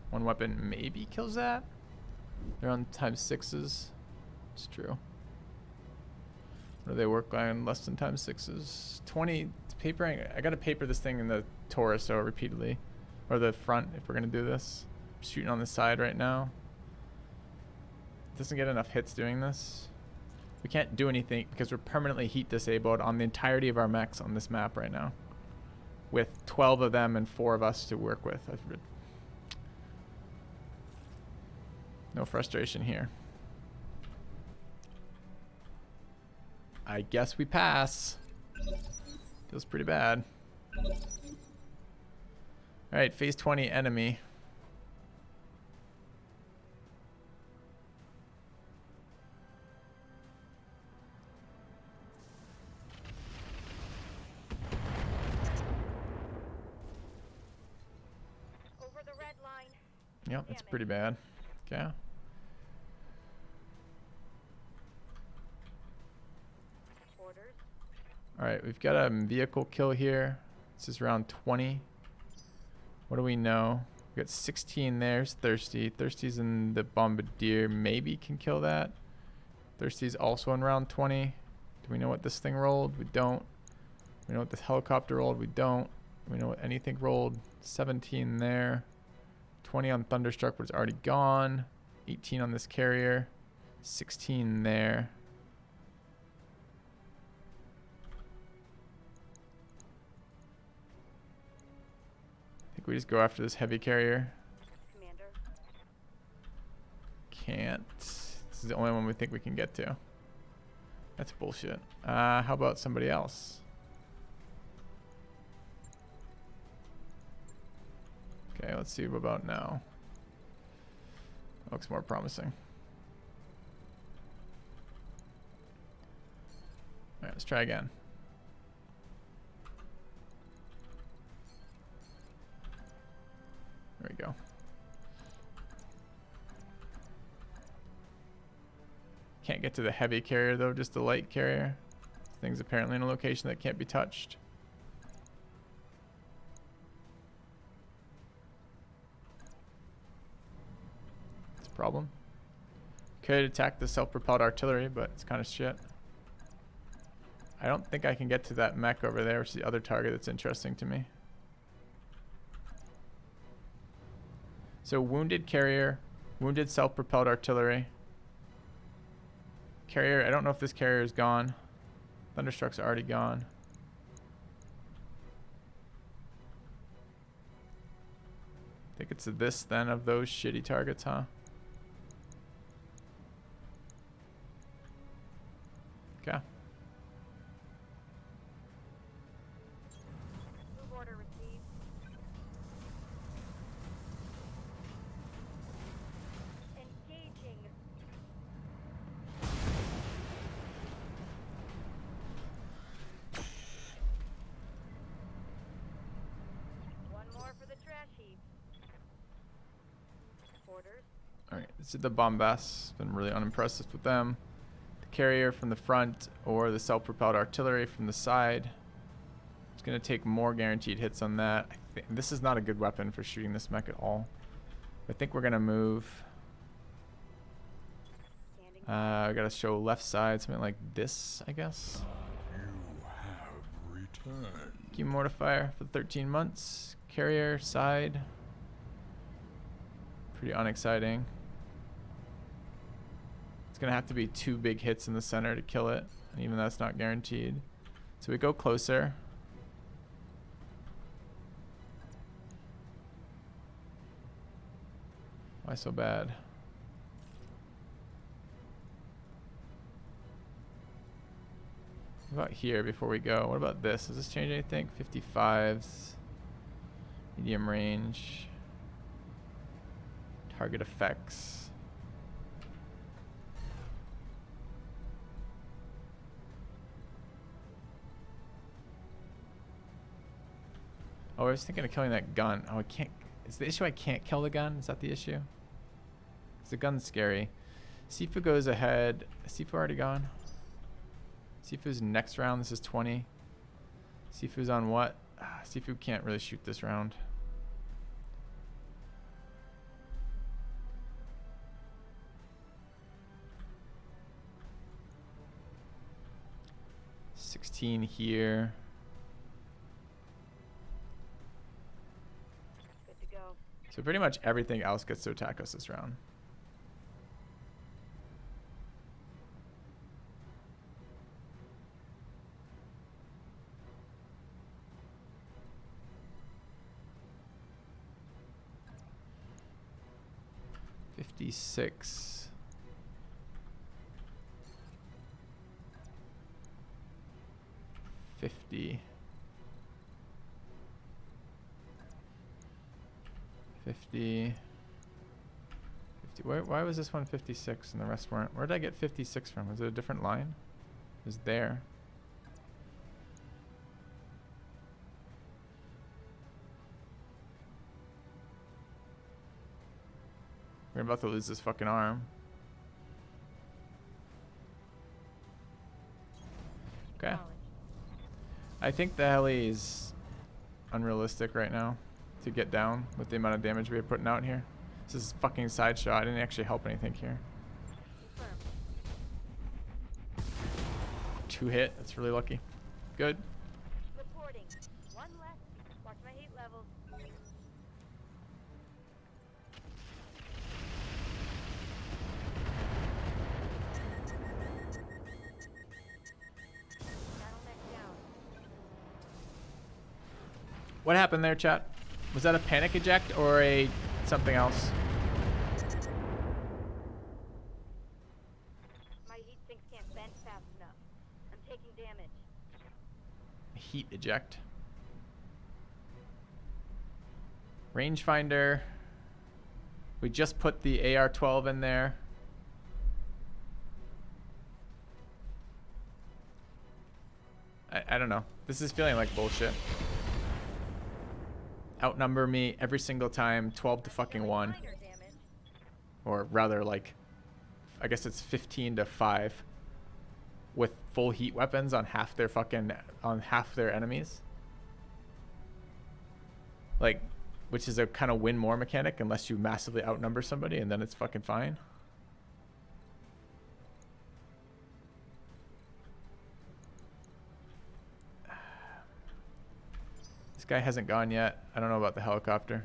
One weapon maybe kills that. They're on ×6s. It's true. What do they work on less than ×6s? 20 papering. I gotta paper this thing in the torso repeatedly, or the front if we're gonna do this. I'm shooting on the side right now. Doesn't get enough hits doing this. We can't do anything because we're permanently heat disabled on the entirety of our mechs on this map right now, with 12 of them and 4 of us to work with. No frustration here. I guess we pass. Feels pretty bad. Alright, phase 20 enemy. Yep, it's pretty bad. Okay. Alright, we've got a vehicle kill here. This is round 20. What do we know? We got 16 there. There's Thirsty. Thirsty's in the Bombardier. Maybe can kill that. Thirsty's also in round 20. Do we know what this thing rolled? We don't. We know what this helicopter rolled? We don't. We know what anything rolled. 17 there. 20 on Thunderstruck, but it's already gone. 18 on this carrier. 16 there. I think we just go after this heavy carrier. Commander. Can't. This is the only one we think we can get to. That's bullshit. How about somebody else? Okay, let's see what about now. Looks more promising. Alright, let's try again. There we go. Can't get to the heavy carrier though, just the light carrier. This thing's apparently in a location that can't be touched. Problem. Could attack the self-propelled artillery, but it's kind of shit. I don't think I can get to that mech over there, which is the other target that's interesting to me. So wounded carrier, wounded self-propelled artillery. Carrier, I don't know if this carrier is gone. Thunderstruck's already gone. I think it's this then of those shitty targets, huh? Okay. Move order received. Engaging. One more for the trash heap. Orders. Alright, this is the Bombast. Been really unimpressed with them. Carrier from the front or the self-propelled artillery from the side. It's going to take more guaranteed hits on that. This is not a good weapon for shooting this mech at all. I think we're gonna move. Standing I gotta show left side, something like this, I guess. You have returned. Key mortifier for 13 months. Carrier side. Pretty unexciting. It's gonna have to be 2 big hits in the center to kill it, and even that's not guaranteed. So we go closer. Why so bad? What about here before we go? What about this? Does this change anything? 55s. Medium range. Target effects. Oh, I was thinking of killing that gun. Oh, I can't. Is the issue I can't kill the gun? Is that the issue? 'Cause the gun's scary. Sifu goes ahead. Is Sifu already gone? Sifu's next round. This is 20. Sifu's on what? Sifu can't really shoot this round. $16 here. good to go. So pretty much everything else gets to attack us this round. $56. $50. $50. Why was this one 56 and the rest weren't? Where did I get 56 from? Was it a different line? It was there. We're about to lose this fucking arm. Okay. Knowledge. I think the heli is unrealistic right now to get down with the amount of damage we are putting out here. This is fucking sideshow. I didn't actually help anything here. Confirmed. 2 hit. That's really lucky. Good. Reporting. One less. Watch my heat levels. Battletech down. What happened there, chat? Was that a panic eject or a something else? My heat sinks can't vent fast enough. I'm taking damage. Heat eject. Rangefinder. We just put the AR-12 in there. I don't know. This is feeling like bullshit. Outnumber me every single time, 12 to fucking 1. Minor damage. Or rather, like, I guess it's 15 to 5 with full heat weapons on half their enemies. Like, which is a kind of win more mechanic unless you massively outnumber somebody, and then it's fucking fine. This guy hasn't gone yet. I don't know about the helicopter.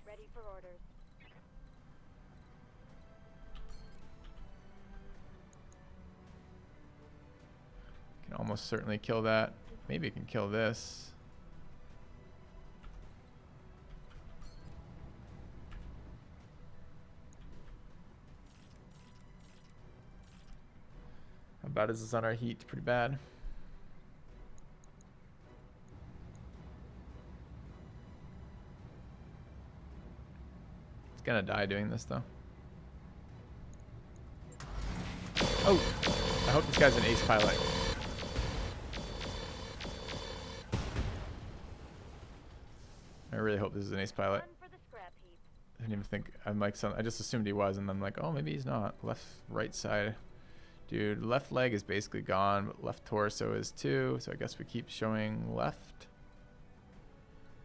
Ready for orders. Can almost certainly kill that. Maybe it can kill this. How bad is this on our heat? Pretty bad. It's gonna die doing this though. Oh! I hope this guy's an ace pilot. I really hope this is an ace pilot. Run for the scrap heap. I didn't even think. I'm like, I just assumed he was, and then I'm like, oh, maybe he's not. Right side. Dude, left leg is basically gone, but left torso is too. So I guess we keep showing left.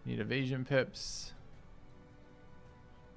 Need evasion pips.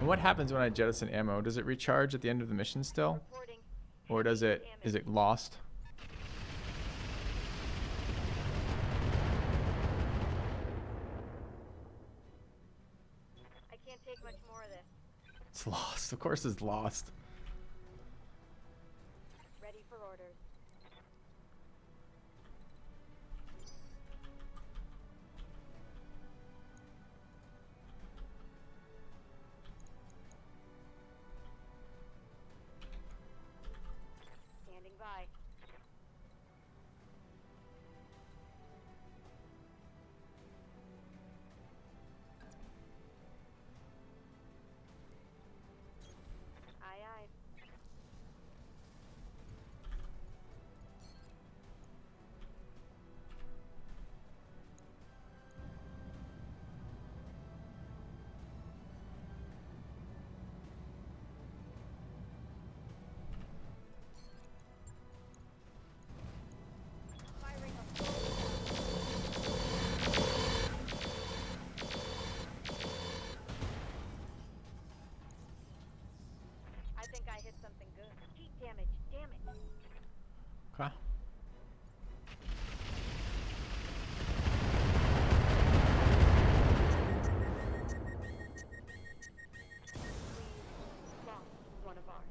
And what happens when I jettison ammo? Does it recharge at the end of the mission still? Reporting. Or does it, is it lost? I can't take much more of this. It's lost. Of course it's lost. Ready for orders. Standing by. Aye, aye. Firing a I think I hit something good. Heat damage. Damn it. Okay. We lost one of ours.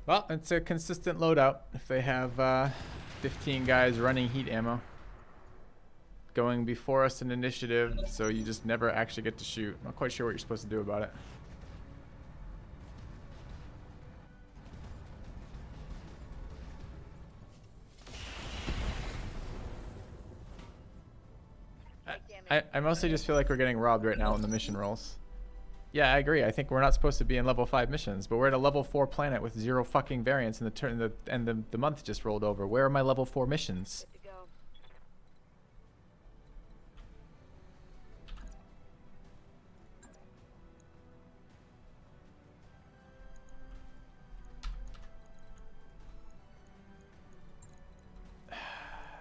Well, it's a consistent loadout. If they have 15 guys running heat ammo going before us in initiative, so you just never actually get to shoot. I'm not quite sure what you're supposed to do about it. I mostly just feel like we're getting robbed right now in the mission rolls. Yeah, I agree. I think we're not supposed to be in level 5 missions, but we're at a level 4 planet with 0 fucking variance in the turn and the month just rolled over. Where are my level 4 missions? Good to go.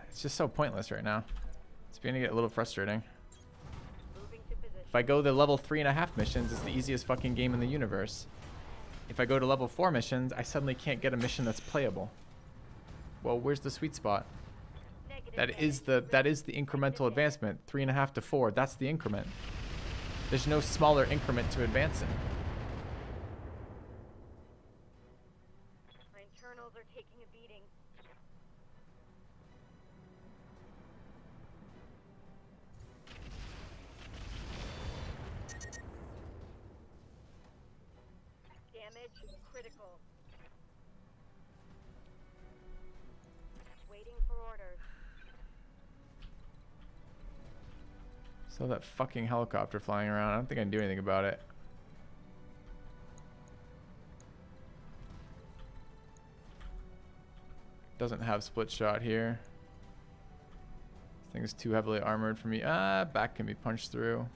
It's just so pointless right now. It's beginning to get a little frustrating. Moving to position. If I go the level 3.5 missions, it's the easiest fucking game in the universe. If I go to level 4 missions, I suddenly can't get a mission that's playable. Well, where's the sweet spot? Negative That is the incremental advancement. 3.5 to 4, that's the increment. There's no smaller increment to advance in. My internals are taking a beating. Damage critical. Waiting for orders. So that fucking helicopter flying around, I don't think I can do anything about it. Doesn't have split shot here. This thing is too heavily armored for me. Ah, back can be punched through.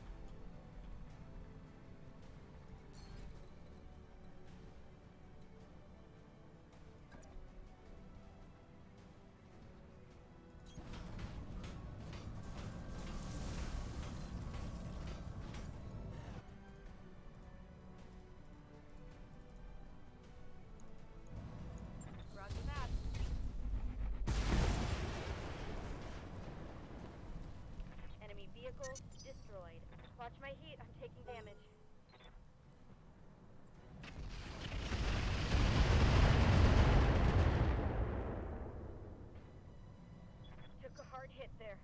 Roger that. Enemy vehicle destroyed. Watch my heat. I'm taking damage. Took a hard hit there.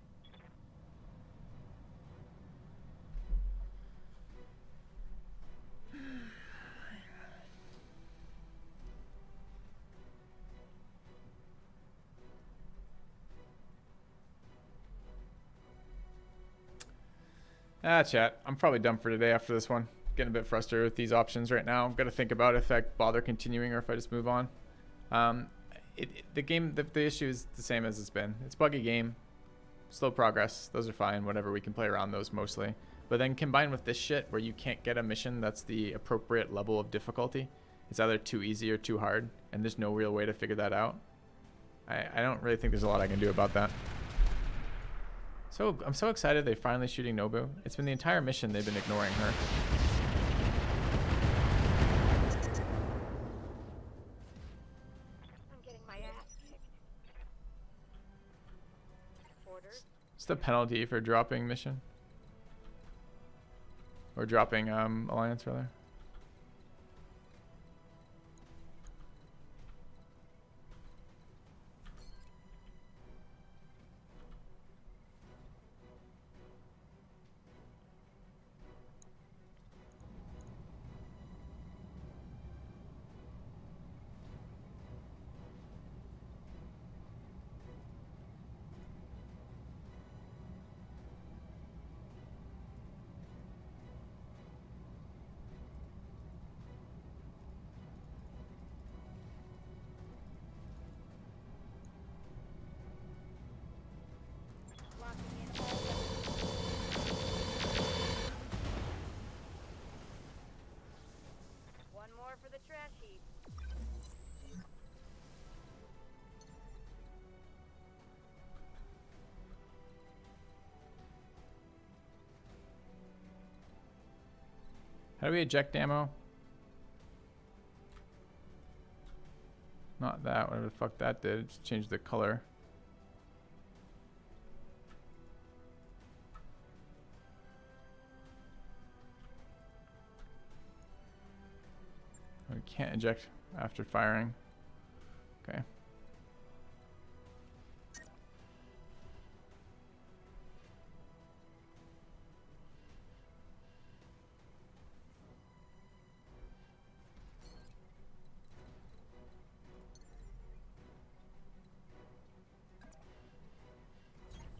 Ah, chat. I'm probably done for today after this one. Getting a bit frustrated with these options right now. I've got to think about if I bother continuing or if I just move on. The issue is the same as it's been. It's a buggy game. Slow progress. Those are fine. Whatever. We can play around those mostly. But then combined with this shit where you can't get a mission that's the appropriate level of difficulty. It's either too easy or too hard. And there's no real way to figure that out. I don't really think there's a lot I can do about that. So I'm so excited they're finally shooting Nobu. It's been the entire mission they've been ignoring her. I'm getting my ass kicked. Orders. What's the penalty for dropping mission? Or dropping alliance rather? Locking in all. One more for the trash heap. How do we eject ammo? Not that, whatever the fuck that did. It just changed the color. We can't eject after firing. Okay.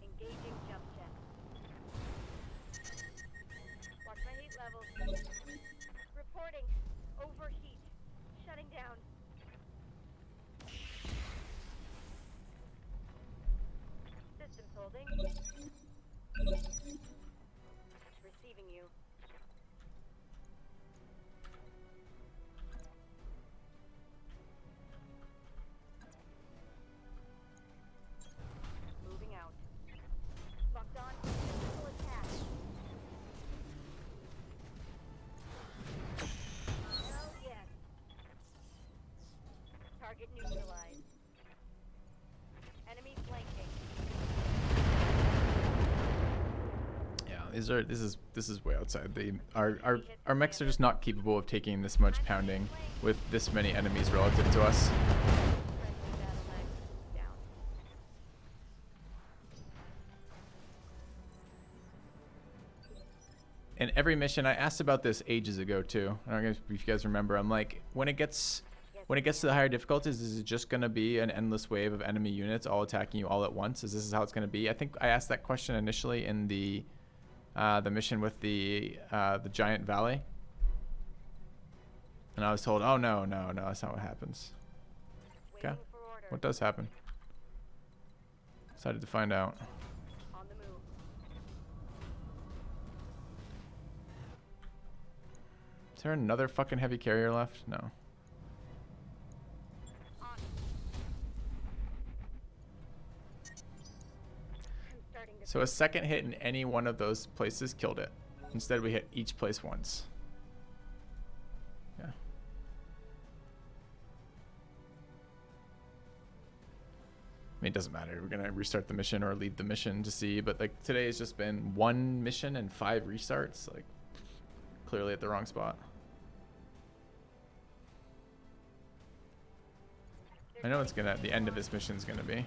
Engaging jump jet. Watch my heat levels. Reporting. Overheat. Shutting down. Systems holding. Receiving you. Moving out. Locked on. Physical attack. Hell yes. Target neutralized. Enemy flanking. Yeah, this is way outside. Our mechs are just not capable of taking this much pounding with this many enemies relative to us. Friendly Battletech down. And every mission, I asked about this ages ago too. I don't know if you guys remember. I'm like, when it gets to the higher difficulties, is it just gonna be an endless wave of enemy units all attacking you all at once? Is this how it's gonna be? I think I asked that question initially in the mission with the giant valley, and I was told, oh no, that's not what happens. Okay, Waiting for order. what does happen? Decided to find out. On the move. Is there another fucking heavy carrier left? No. On. I'm starting to. So a second hit in any one of those places killed it. Instead, we hit each place once. Yeah. I mean, it doesn't matter. We're gonna restart the mission or leave the mission to see. But like today has just been one mission and 5 restarts. Like clearly at the wrong spot. I know it's gonna. The end of this mission is gonna be.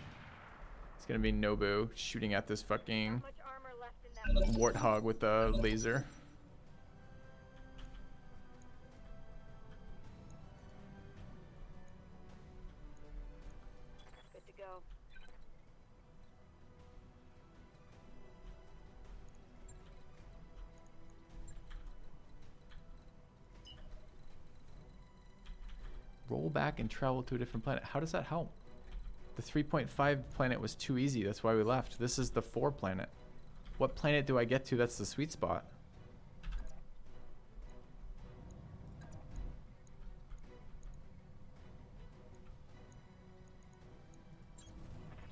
It's gonna be Nobu shooting at this fucking Not much armor left in that. warthog with a laser. Good to go. Roll back and travel to a different planet. How does that help? The 3.5 planet was too easy. That's why we left. This is the 4 planet. What planet do I get to that's the sweet spot?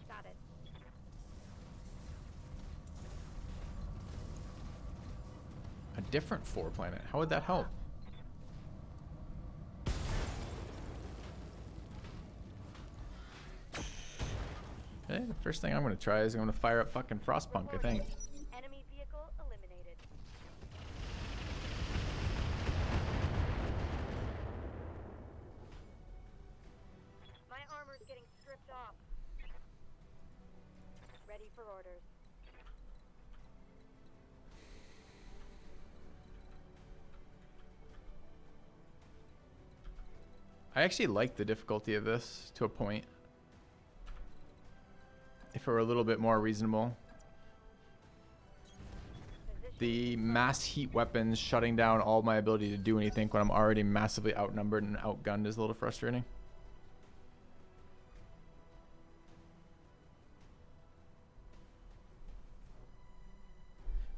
Got it. different 4 planet. How would that help? Okay, the first thing I'm going to try is I'm going to fire up fucking Frostpunk, I think. Enemy vehicle eliminated. My armor's getting stripped off. Ready for orders. I actually like the difficulty of this to a point. If it were a little bit more reasonable. The mass heat weapons shutting down all my ability to do anything when I'm already massively outnumbered and outgunned is a little frustrating.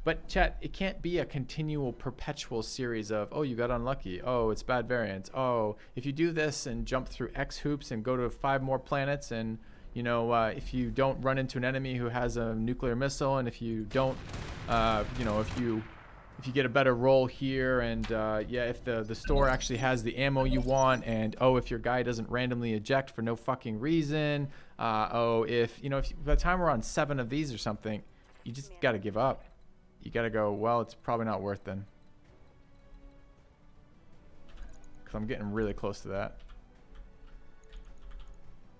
But chat, it can't be a continual perpetual series of, oh, you got unlucky. Oh, it's bad variance. Oh, if you do this and jump through X hoops and go to 5 more planets and, you know, if you don't run into an enemy who has a nuclear missile, and if you don't, you know, if you get a better roll here, and yeah, if the store actually has the ammo you want, and oh, if your guy doesn't randomly eject for no fucking reason, oh, if, you know, if by the time we're on 7 of these or something, you just got to give up. You got to go, well, it's probably not worth then. Because I'm getting really close to that.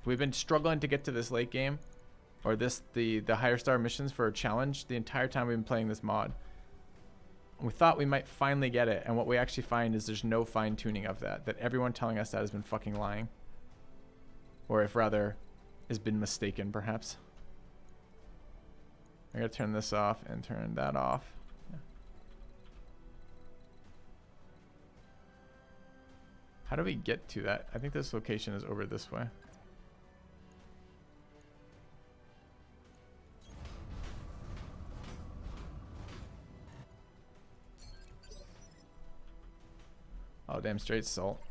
We've been struggling to get to this late game, or the higher star missions for a challenge the entire time we've been playing this mod. We thought we might finally get it, and what we actually find is there's no fine tuning of that. That everyone telling us that has been fucking lying. Or if rather, has been mistaken perhaps. I gotta turn this off and turn that off. Yeah. How do we get to that? I think this location is over this way. Oh, damn straight salt.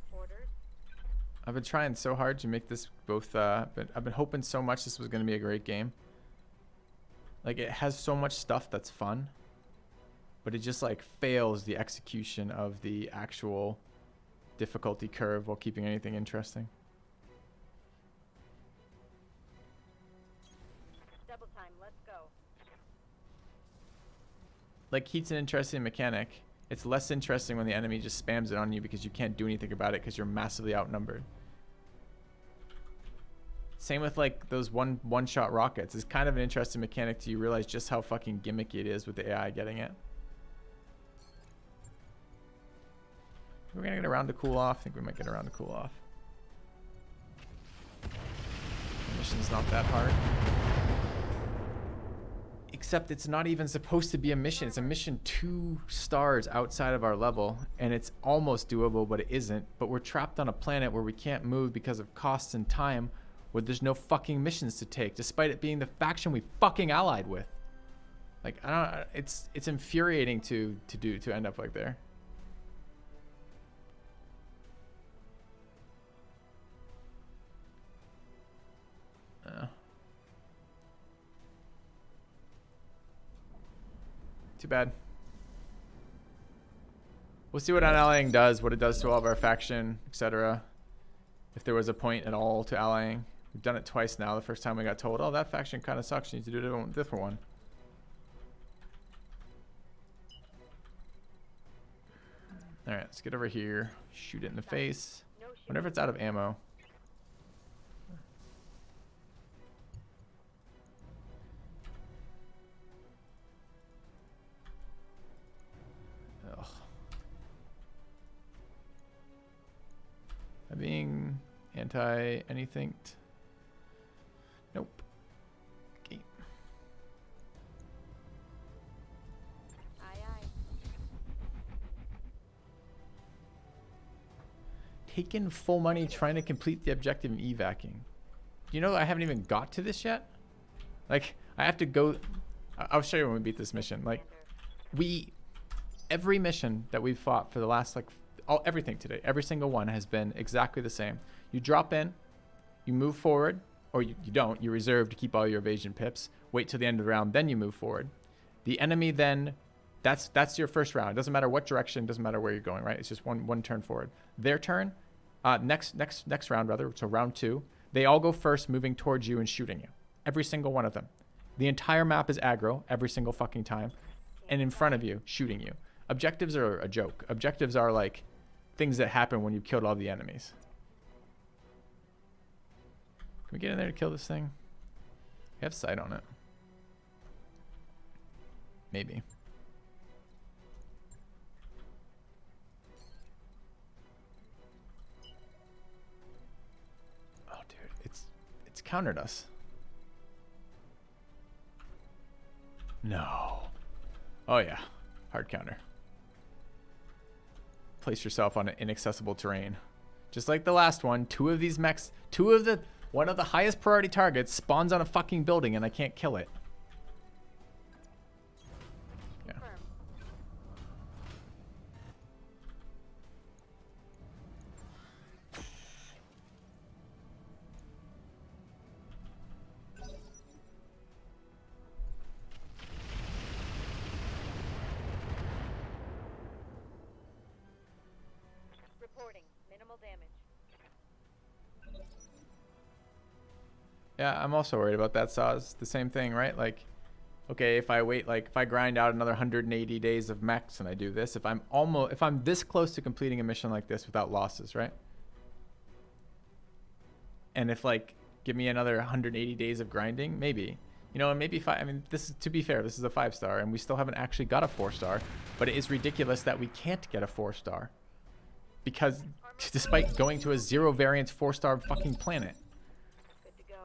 I've been trying so hard to make this both, but I've been hoping so much this was going to be a great game. Like, it has so much stuff that's fun, but it just, like, fails the execution of the actual difficulty curve while keeping anything interesting. Double time, let's go. Like, heat's an interesting mechanic. It's less interesting when the enemy just spams it on you because you can't do anything about it because you're massively outnumbered. Same with like those one-shot rockets. It's kind of an interesting mechanic till you realize just how fucking gimmicky it is with the AI getting it. We're gonna get around to cool off. I think we might get around to cool off. The mission's not that hard. Except it's not even supposed to be a mission. It's a mission 2 stars outside of our level, and it's almost doable, but it isn't. But we're trapped on a planet where we can't move because of costs and time, where there's no fucking missions to take, despite it being the faction we fucking allied with. Like, I don't. It's infuriating to end up like there. Too bad. We'll see what unallying does, what it does to all of our faction, etc. If there was a point at all to allying. We've done it twice now. The first time we got told, oh, that faction kind of sucks. You need to do a different one. All right, let's get over here. Shoot it in the face. Whenever it's out of ammo. Ugh. Am I being anti-anything? Nope. Okay. Aye, aye. Taking full money trying to complete the objective in evacing. You know, I haven't even got to this yet. Like, I have to go. I'll show you when we beat this mission. Like, every mission that we've fought for the last, like, everything today, every single one has been exactly the same. You drop in, you move forward, or you don't. You reserve to keep all your evasion pips. Wait till the end of the round, then you move forward. The enemy then That's your first round. It doesn't matter what direction, doesn't matter where you're going, right? It's just one turn forward. Their turn, next round rather, so round 2, they all go first, moving towards you and shooting you. Every single one of them. The entire map is aggro every single fucking time, and in front of you, shooting you. Objectives are a joke. Objectives are like things that happen when you've killed all the enemies. Can we get in there to kill this thing? We have sight on it. Maybe. Oh, dude, it's countered us. No. Oh yeah, hard counter. Place yourself on an inaccessible terrain. Just like the last one, one of the highest priority targets spawns on a fucking building and I can't kill it. Yeah. Reporting. Minimal damage. Yeah, I'm also worried about that, Saz. The same thing, right? Like, okay, if I wait, like, if I grind out another 180 days of mechs and I do this, if I'm this close to completing a mission like this without losses, right? And if, like, give me another 180 days of grinding, maybe. You know, and maybe I mean, this is, to be fair, this is a 5-star, and we still haven't actually got a 4-star, but it is ridiculous that we can't get a 4-star. Because, despite going to a 0 variance 4-star fucking planet. Good to go.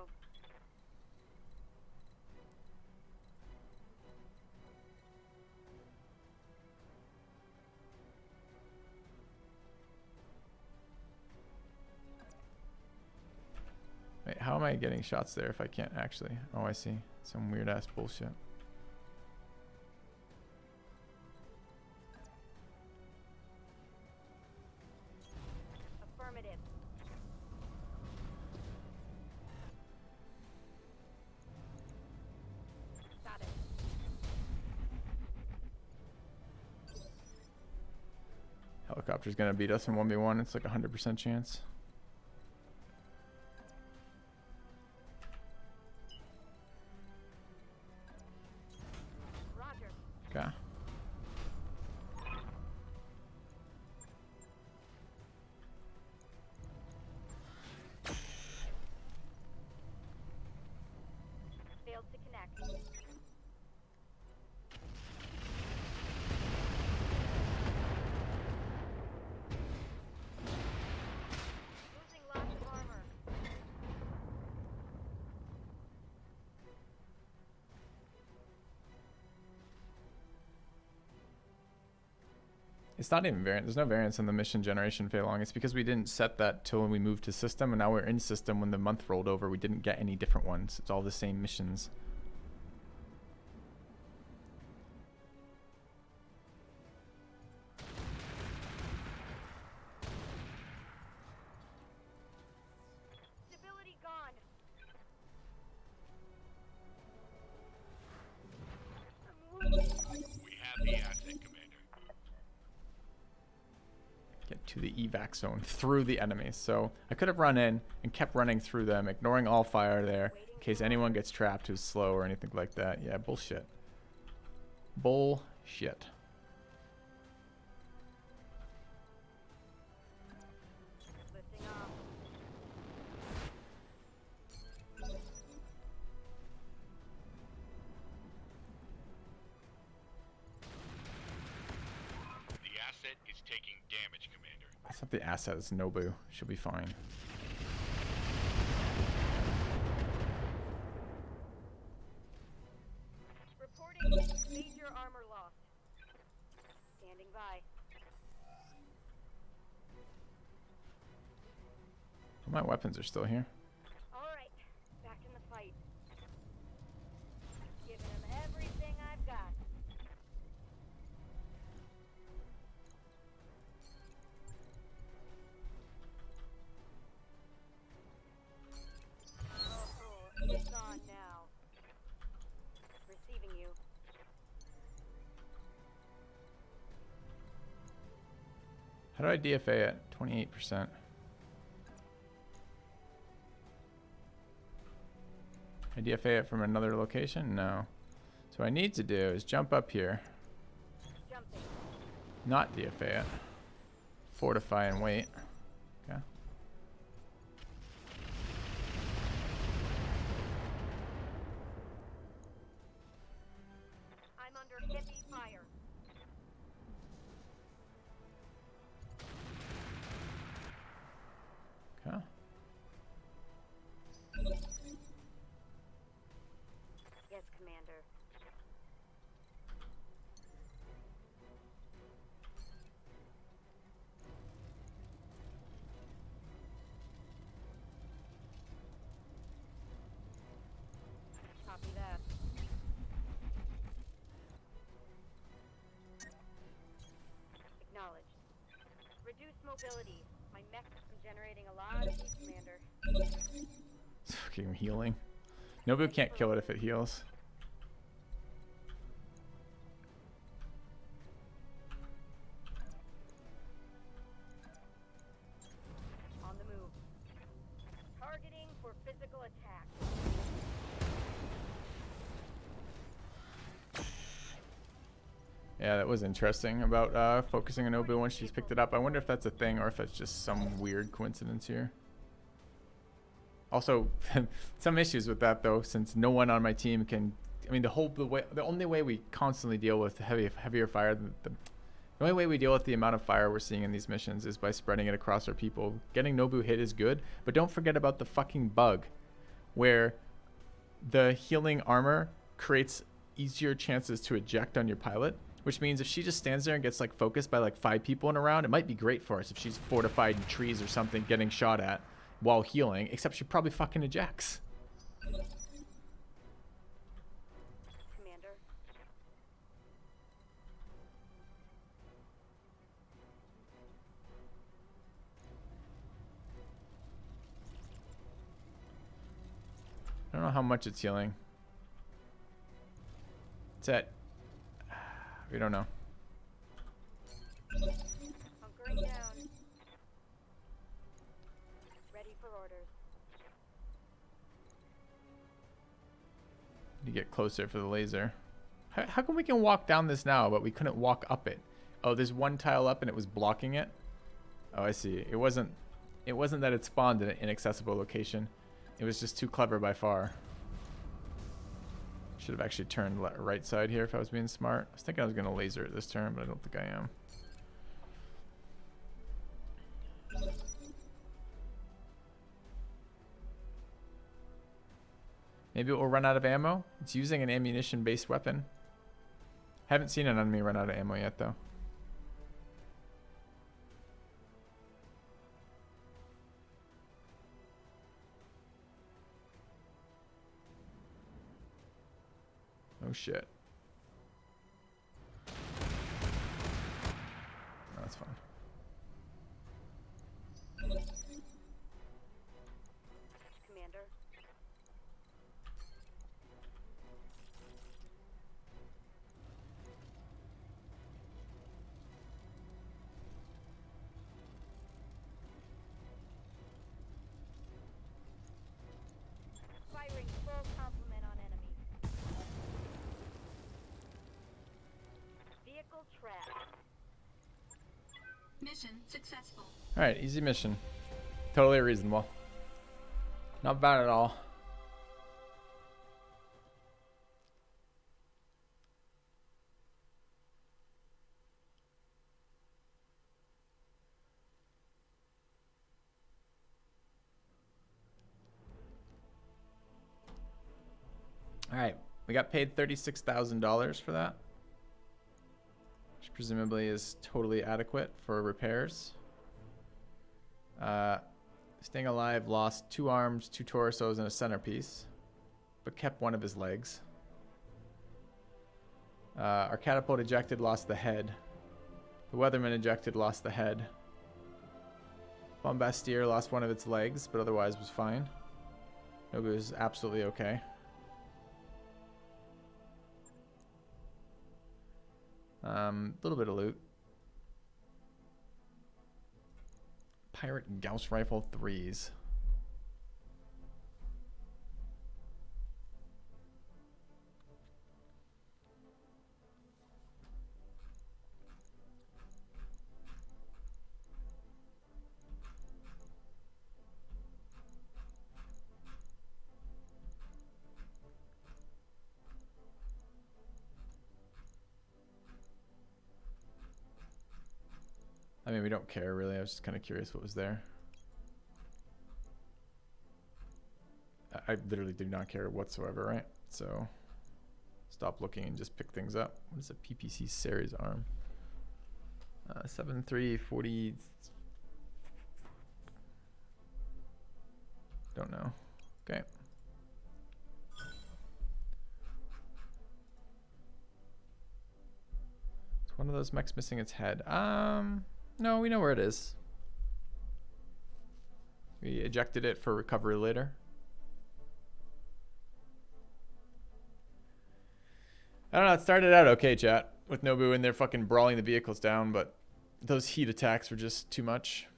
Wait, how am I getting shots there if I can't actually? Oh, I see. Some weird ass bullshit. Affirmative. Got it. Helicopter's gonna beat us in 1v1. It's like a 100% chance. Roger. Okay. Failed to connect. Losing lots of armor. It's not even variant. There's no variance in the mission generation fail long. It's because we didn't set that till when we moved to system, and now we're in system. When the month rolled over, we didn't get any different ones. It's all the same missions. Stability gone. I'm wounded. We have the asset, Commander. Get to the evac zone through the enemies. So I could have run in and kept running through them, ignoring all fire there in case anyone gets trapped who's slow or anything like that. Yeah, bullshit. Bullshit. Lifting off. The asset is taking damage, Commander. That's not the asset. It's Nobu. She'll be fine. Reporting major armor loss. Standing by. Well, my weapons are still here. All right, back in the fight. Giving them everything I've got. Oh, it's on now. Receiving you. How do I DFA it? 28%. I DFA it from another location? No. So what I need to do is jump up here. Jumping. Not DFA it. Fortify and wait. Okay. I'm under heavy fire. Okay. Yes, Commander. Copy that. Acknowledged. Reduce mobility. My mech has been generating a lot of heat, Commander. It's fucking healing. Nobu can't kill it if it heals. On the move. Targeting for physical attack. Yeah, that was interesting about focusing on Nobu once she's picked it up. I wonder if that's a thing or if it's just some weird coincidence here. Also, some issues with that though, since no one on my team can. I mean, the only way we constantly deal with heavier fire, the only way we deal with the amount of fire we're seeing in these missions is by spreading it across our people. Getting Nobu hit is good, but don't forget about the fucking bug, where the healing armor creates easier chances to eject on your pilot. Which means if she just stands there and gets like focused by like 5 people in a round, it might be great for us if she's fortified in trees or something getting shot at while healing, except she probably fucking ejects. Commander. I don't know how much it's healing. It's at... We don't know. Hunkering down. Ready for orders. You get closer for the laser. How come we can walk down this now, but we couldn't walk up it? Oh, there's one tile up and it was blocking it? Oh, I see. It wasn't that it spawned in an inaccessible location. It was just too clever by far. Should have actually turned right side here if I was being smart. I was thinking I was going to laser it this turn, but I don't think I am. Maybe it will run out of ammo. It's using an ammunition-based weapon. Haven't seen an enemy run out of ammo yet, though. Oh shit. Oh, that's fun. Commander. Firing full complement on enemy. Vehicle trapped. Mission successful. Alright, easy mission. Totally reasonable. Not bad at all. Alright, we got paid $36,000 for that. Which presumably is totally adequate for repairs. Staying alive lost 2 arms, 2 torsos, and a centerpiece, but kept one of his legs. Our catapult ejected, lost the head. The weatherman ejected, lost the head. Bombastier lost one of its legs, but otherwise was fine. Nobu is absolutely okay. Little bit of loot. Pirate Gauss Rifle 3s. I mean, we don't care really. I was just kind of curious what was there. I literally do not care whatsoever, right? So stop looking and just pick things up. What is a PPC series arm? 7.340. Don't know. Okay. It's one of those mechs missing its head. No, we know where it is. We ejected it for recovery later. I don't know, it started out okay, chat, with Nobu in there fucking brawling the vehicles down, but those heat attacks were just too much.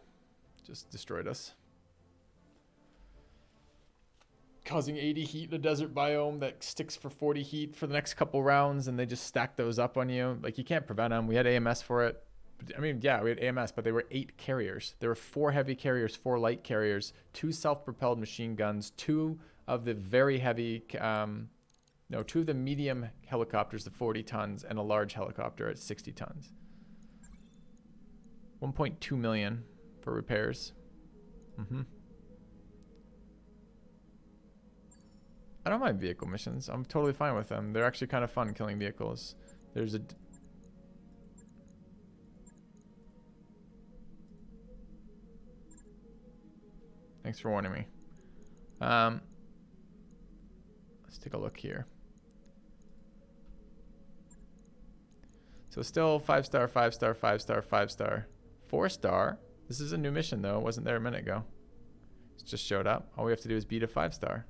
Just destroyed us. Causing 80 heat in a desert biome that sticks for 40 heat for the next couple rounds, and they just stack those up on you. Like, you can't prevent them. We had AMS for it. I mean, yeah, we had AMS, but they were 8 carriers. There were 4 heavy carriers, 4 light carriers, 2 self-propelled machine guns, 2 of the very heavy, 2 of the medium helicopters, the 40 tons, and a large helicopter at 60 tons. 1.2 million for repairs. I don't mind vehicle missions. I'm totally fine with them. They're actually kind of fun, killing vehicles. There's a... Thanks for warning me. Let's take a look here. So still 5-star, 5-star, 5-star, 5-star, 4-star. This is a new mission though. It wasn't there a minute ago. It just showed up. All we have to do is beat a 5-star.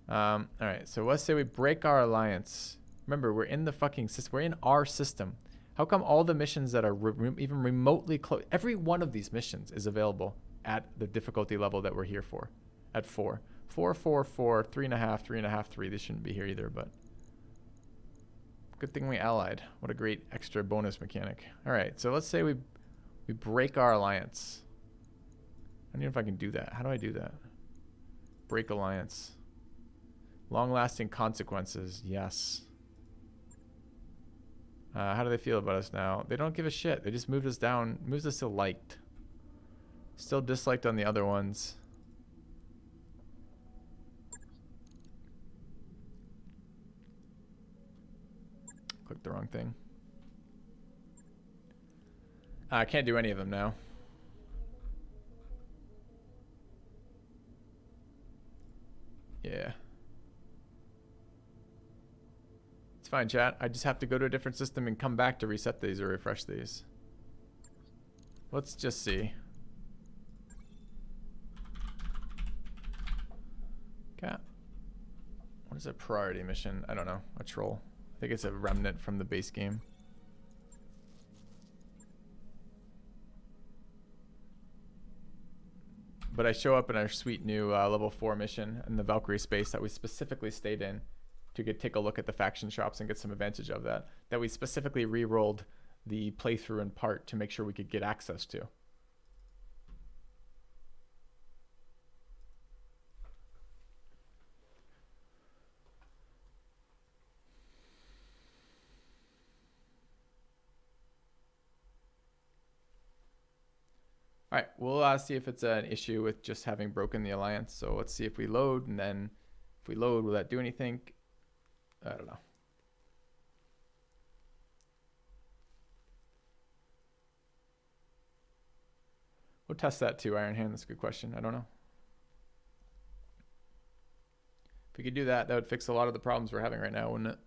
All right, so let's say we break our alliance. Remember, we're in the fucking system. We're in our system. How come all the missions that are even remotely close, every one of these missions is available at the difficulty level that we're here for, at 4. 4, 4, 4, 3.5, 3.5, 3. This shouldn't be here either, but good thing we allied. What a great extra bonus mechanic. All right, so let's say we break our alliance. I don't know if I can do that. How do I do that? Break alliance. Long-lasting consequences. Yes. How do they feel about us now? They don't give a shit. They just moved us down. Moves us to liked. Still disliked on the other ones. Clicked the wrong thing. I can't do any of them now. Yeah. It's fine, chat. I just have to go to a different system and come back to reset these or refresh these. Let's just see. Okay. What is a priority mission? I don't know. A troll. I think it's a remnant from the base game. But I show up in our sweet new level 4 mission in the Valkyrie space that we specifically stayed in to take a look at the faction shops and get some advantage of that. That we specifically re-rolled the playthrough in part to make sure we could get access to. All right, we'll see if it's an issue with just having broken the alliance. So let's see if we load, and then if we load, will that do anything? I don't know. We'll test that too, Iron Hand. That's a good question. I don't know. If we could do that, that would fix a lot of the problems we're having right now, wouldn't it?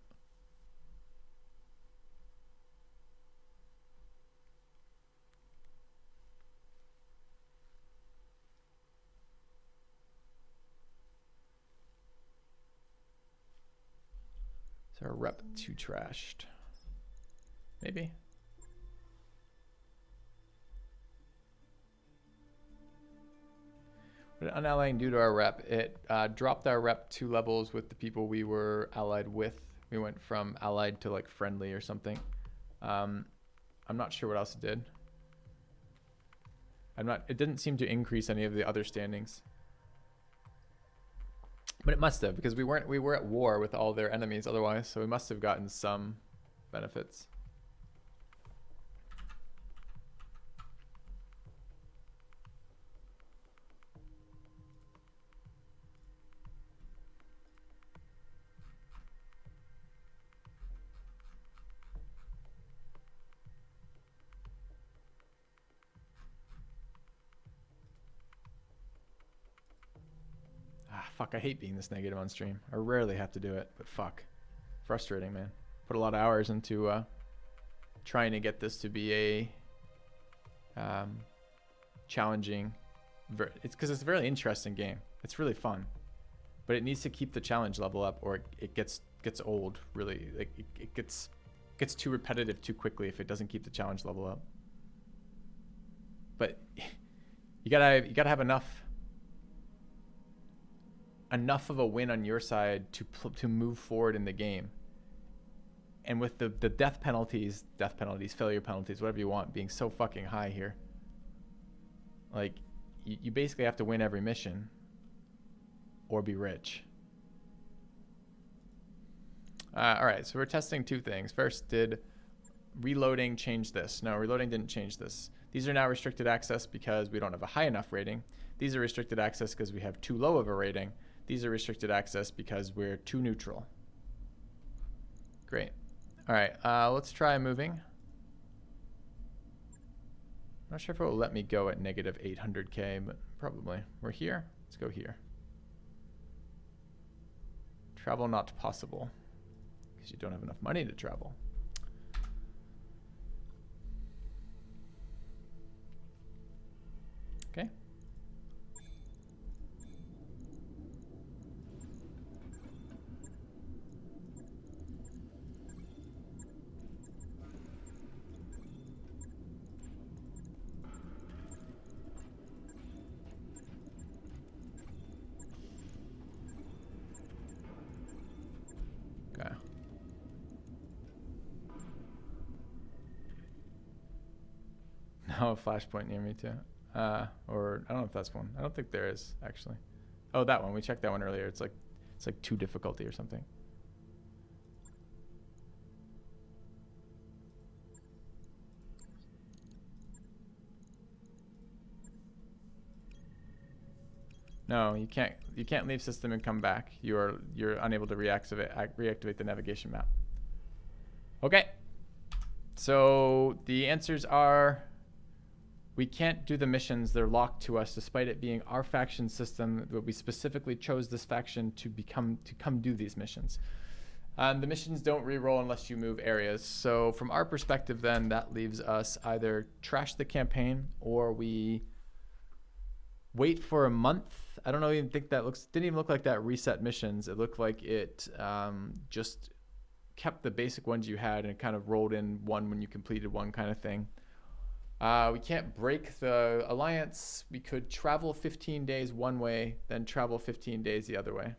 Is our rep too trashed? Maybe. What did unallying do to our rep? It dropped our rep 2 levels with the people we were allied with. We went from allied to like friendly or something. I'm not sure what else it did. It didn't seem to increase any of the other standings. But it must have, because we were at war with all their enemies otherwise, so we must have gotten some benefits. Fuck, I hate being this negative on stream. I rarely have to do it, but fuck. Frustrating, man. Put a lot of hours into trying to get this to be a challenging... It's because it's a very interesting game. It's really fun. But it needs to keep the challenge level up or it gets old, really. Like it gets too repetitive too quickly if it doesn't keep the challenge level up. But you gotta have enough of a win on your side to move forward in the game. And with the death penalties, failure penalties, whatever you want, being so fucking high here, like you basically have to win every mission or be rich. All right, so we're testing 2 things. First, did reloading change this? No, reloading didn't change this. These are now restricted access because we don't have a high enough rating. These are restricted access because we have too low of a rating. These are restricted access because we're too neutral. Great. All right, let's try moving. I'm not sure if it will let me go at negative 800K, but probably. We're here. Let's go here. Travel not possible because you don't have enough money to travel. Okay. Okay. No, a flashpoint near me too. Or I don't know if that's one. I don't think there is actually. Oh, that one. We checked that one earlier. It's like 2 difficulty or something. No, you can't leave system and come back. You're unable to reactivate the navigation map. Okay. So the answers are we can't do the missions. They're locked to us despite it being our faction system, but we specifically chose this faction to come do these missions. The missions don't reroll unless you move areas. So from our perspective then that leaves us either trash the campaign or we wait for a month. I don't even think that didn't even look like that reset missions. It looked like it just kept the basic ones you had and it kind of rolled in one when you completed one kind of thing. We can't break the alliance. We could travel 15 days one way, then travel 15 days the other way.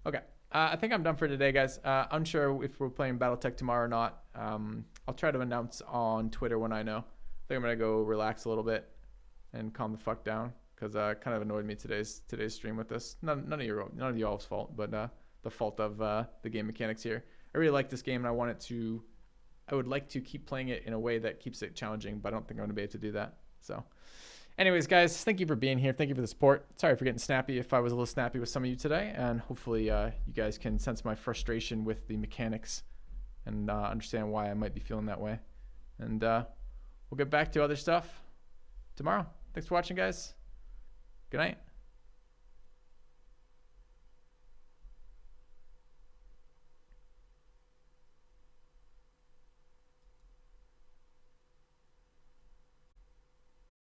Okay. I think I'm done for today, guys. Unsure if we're playing Battletech tomorrow or not. I'll try to announce on Twitter when I know. I think I'm going to go relax a little bit and calm the fuck down because kind of annoyed me today's stream with this. None of y'all's fault, but the fault of the game mechanics here. I really like this game and I would like to keep playing it in a way that keeps it challenging, but I don't think I'm going to be able to do that. So anyways, guys, thank you for being here. Thank you for the support. Sorry for getting snappy if I was a little snappy with some of you today. And hopefully you guys can sense my frustration with the mechanics and understand why I might be feeling that way. And we'll get back to other stuff tomorrow. Thanks for watching, guys. Good night.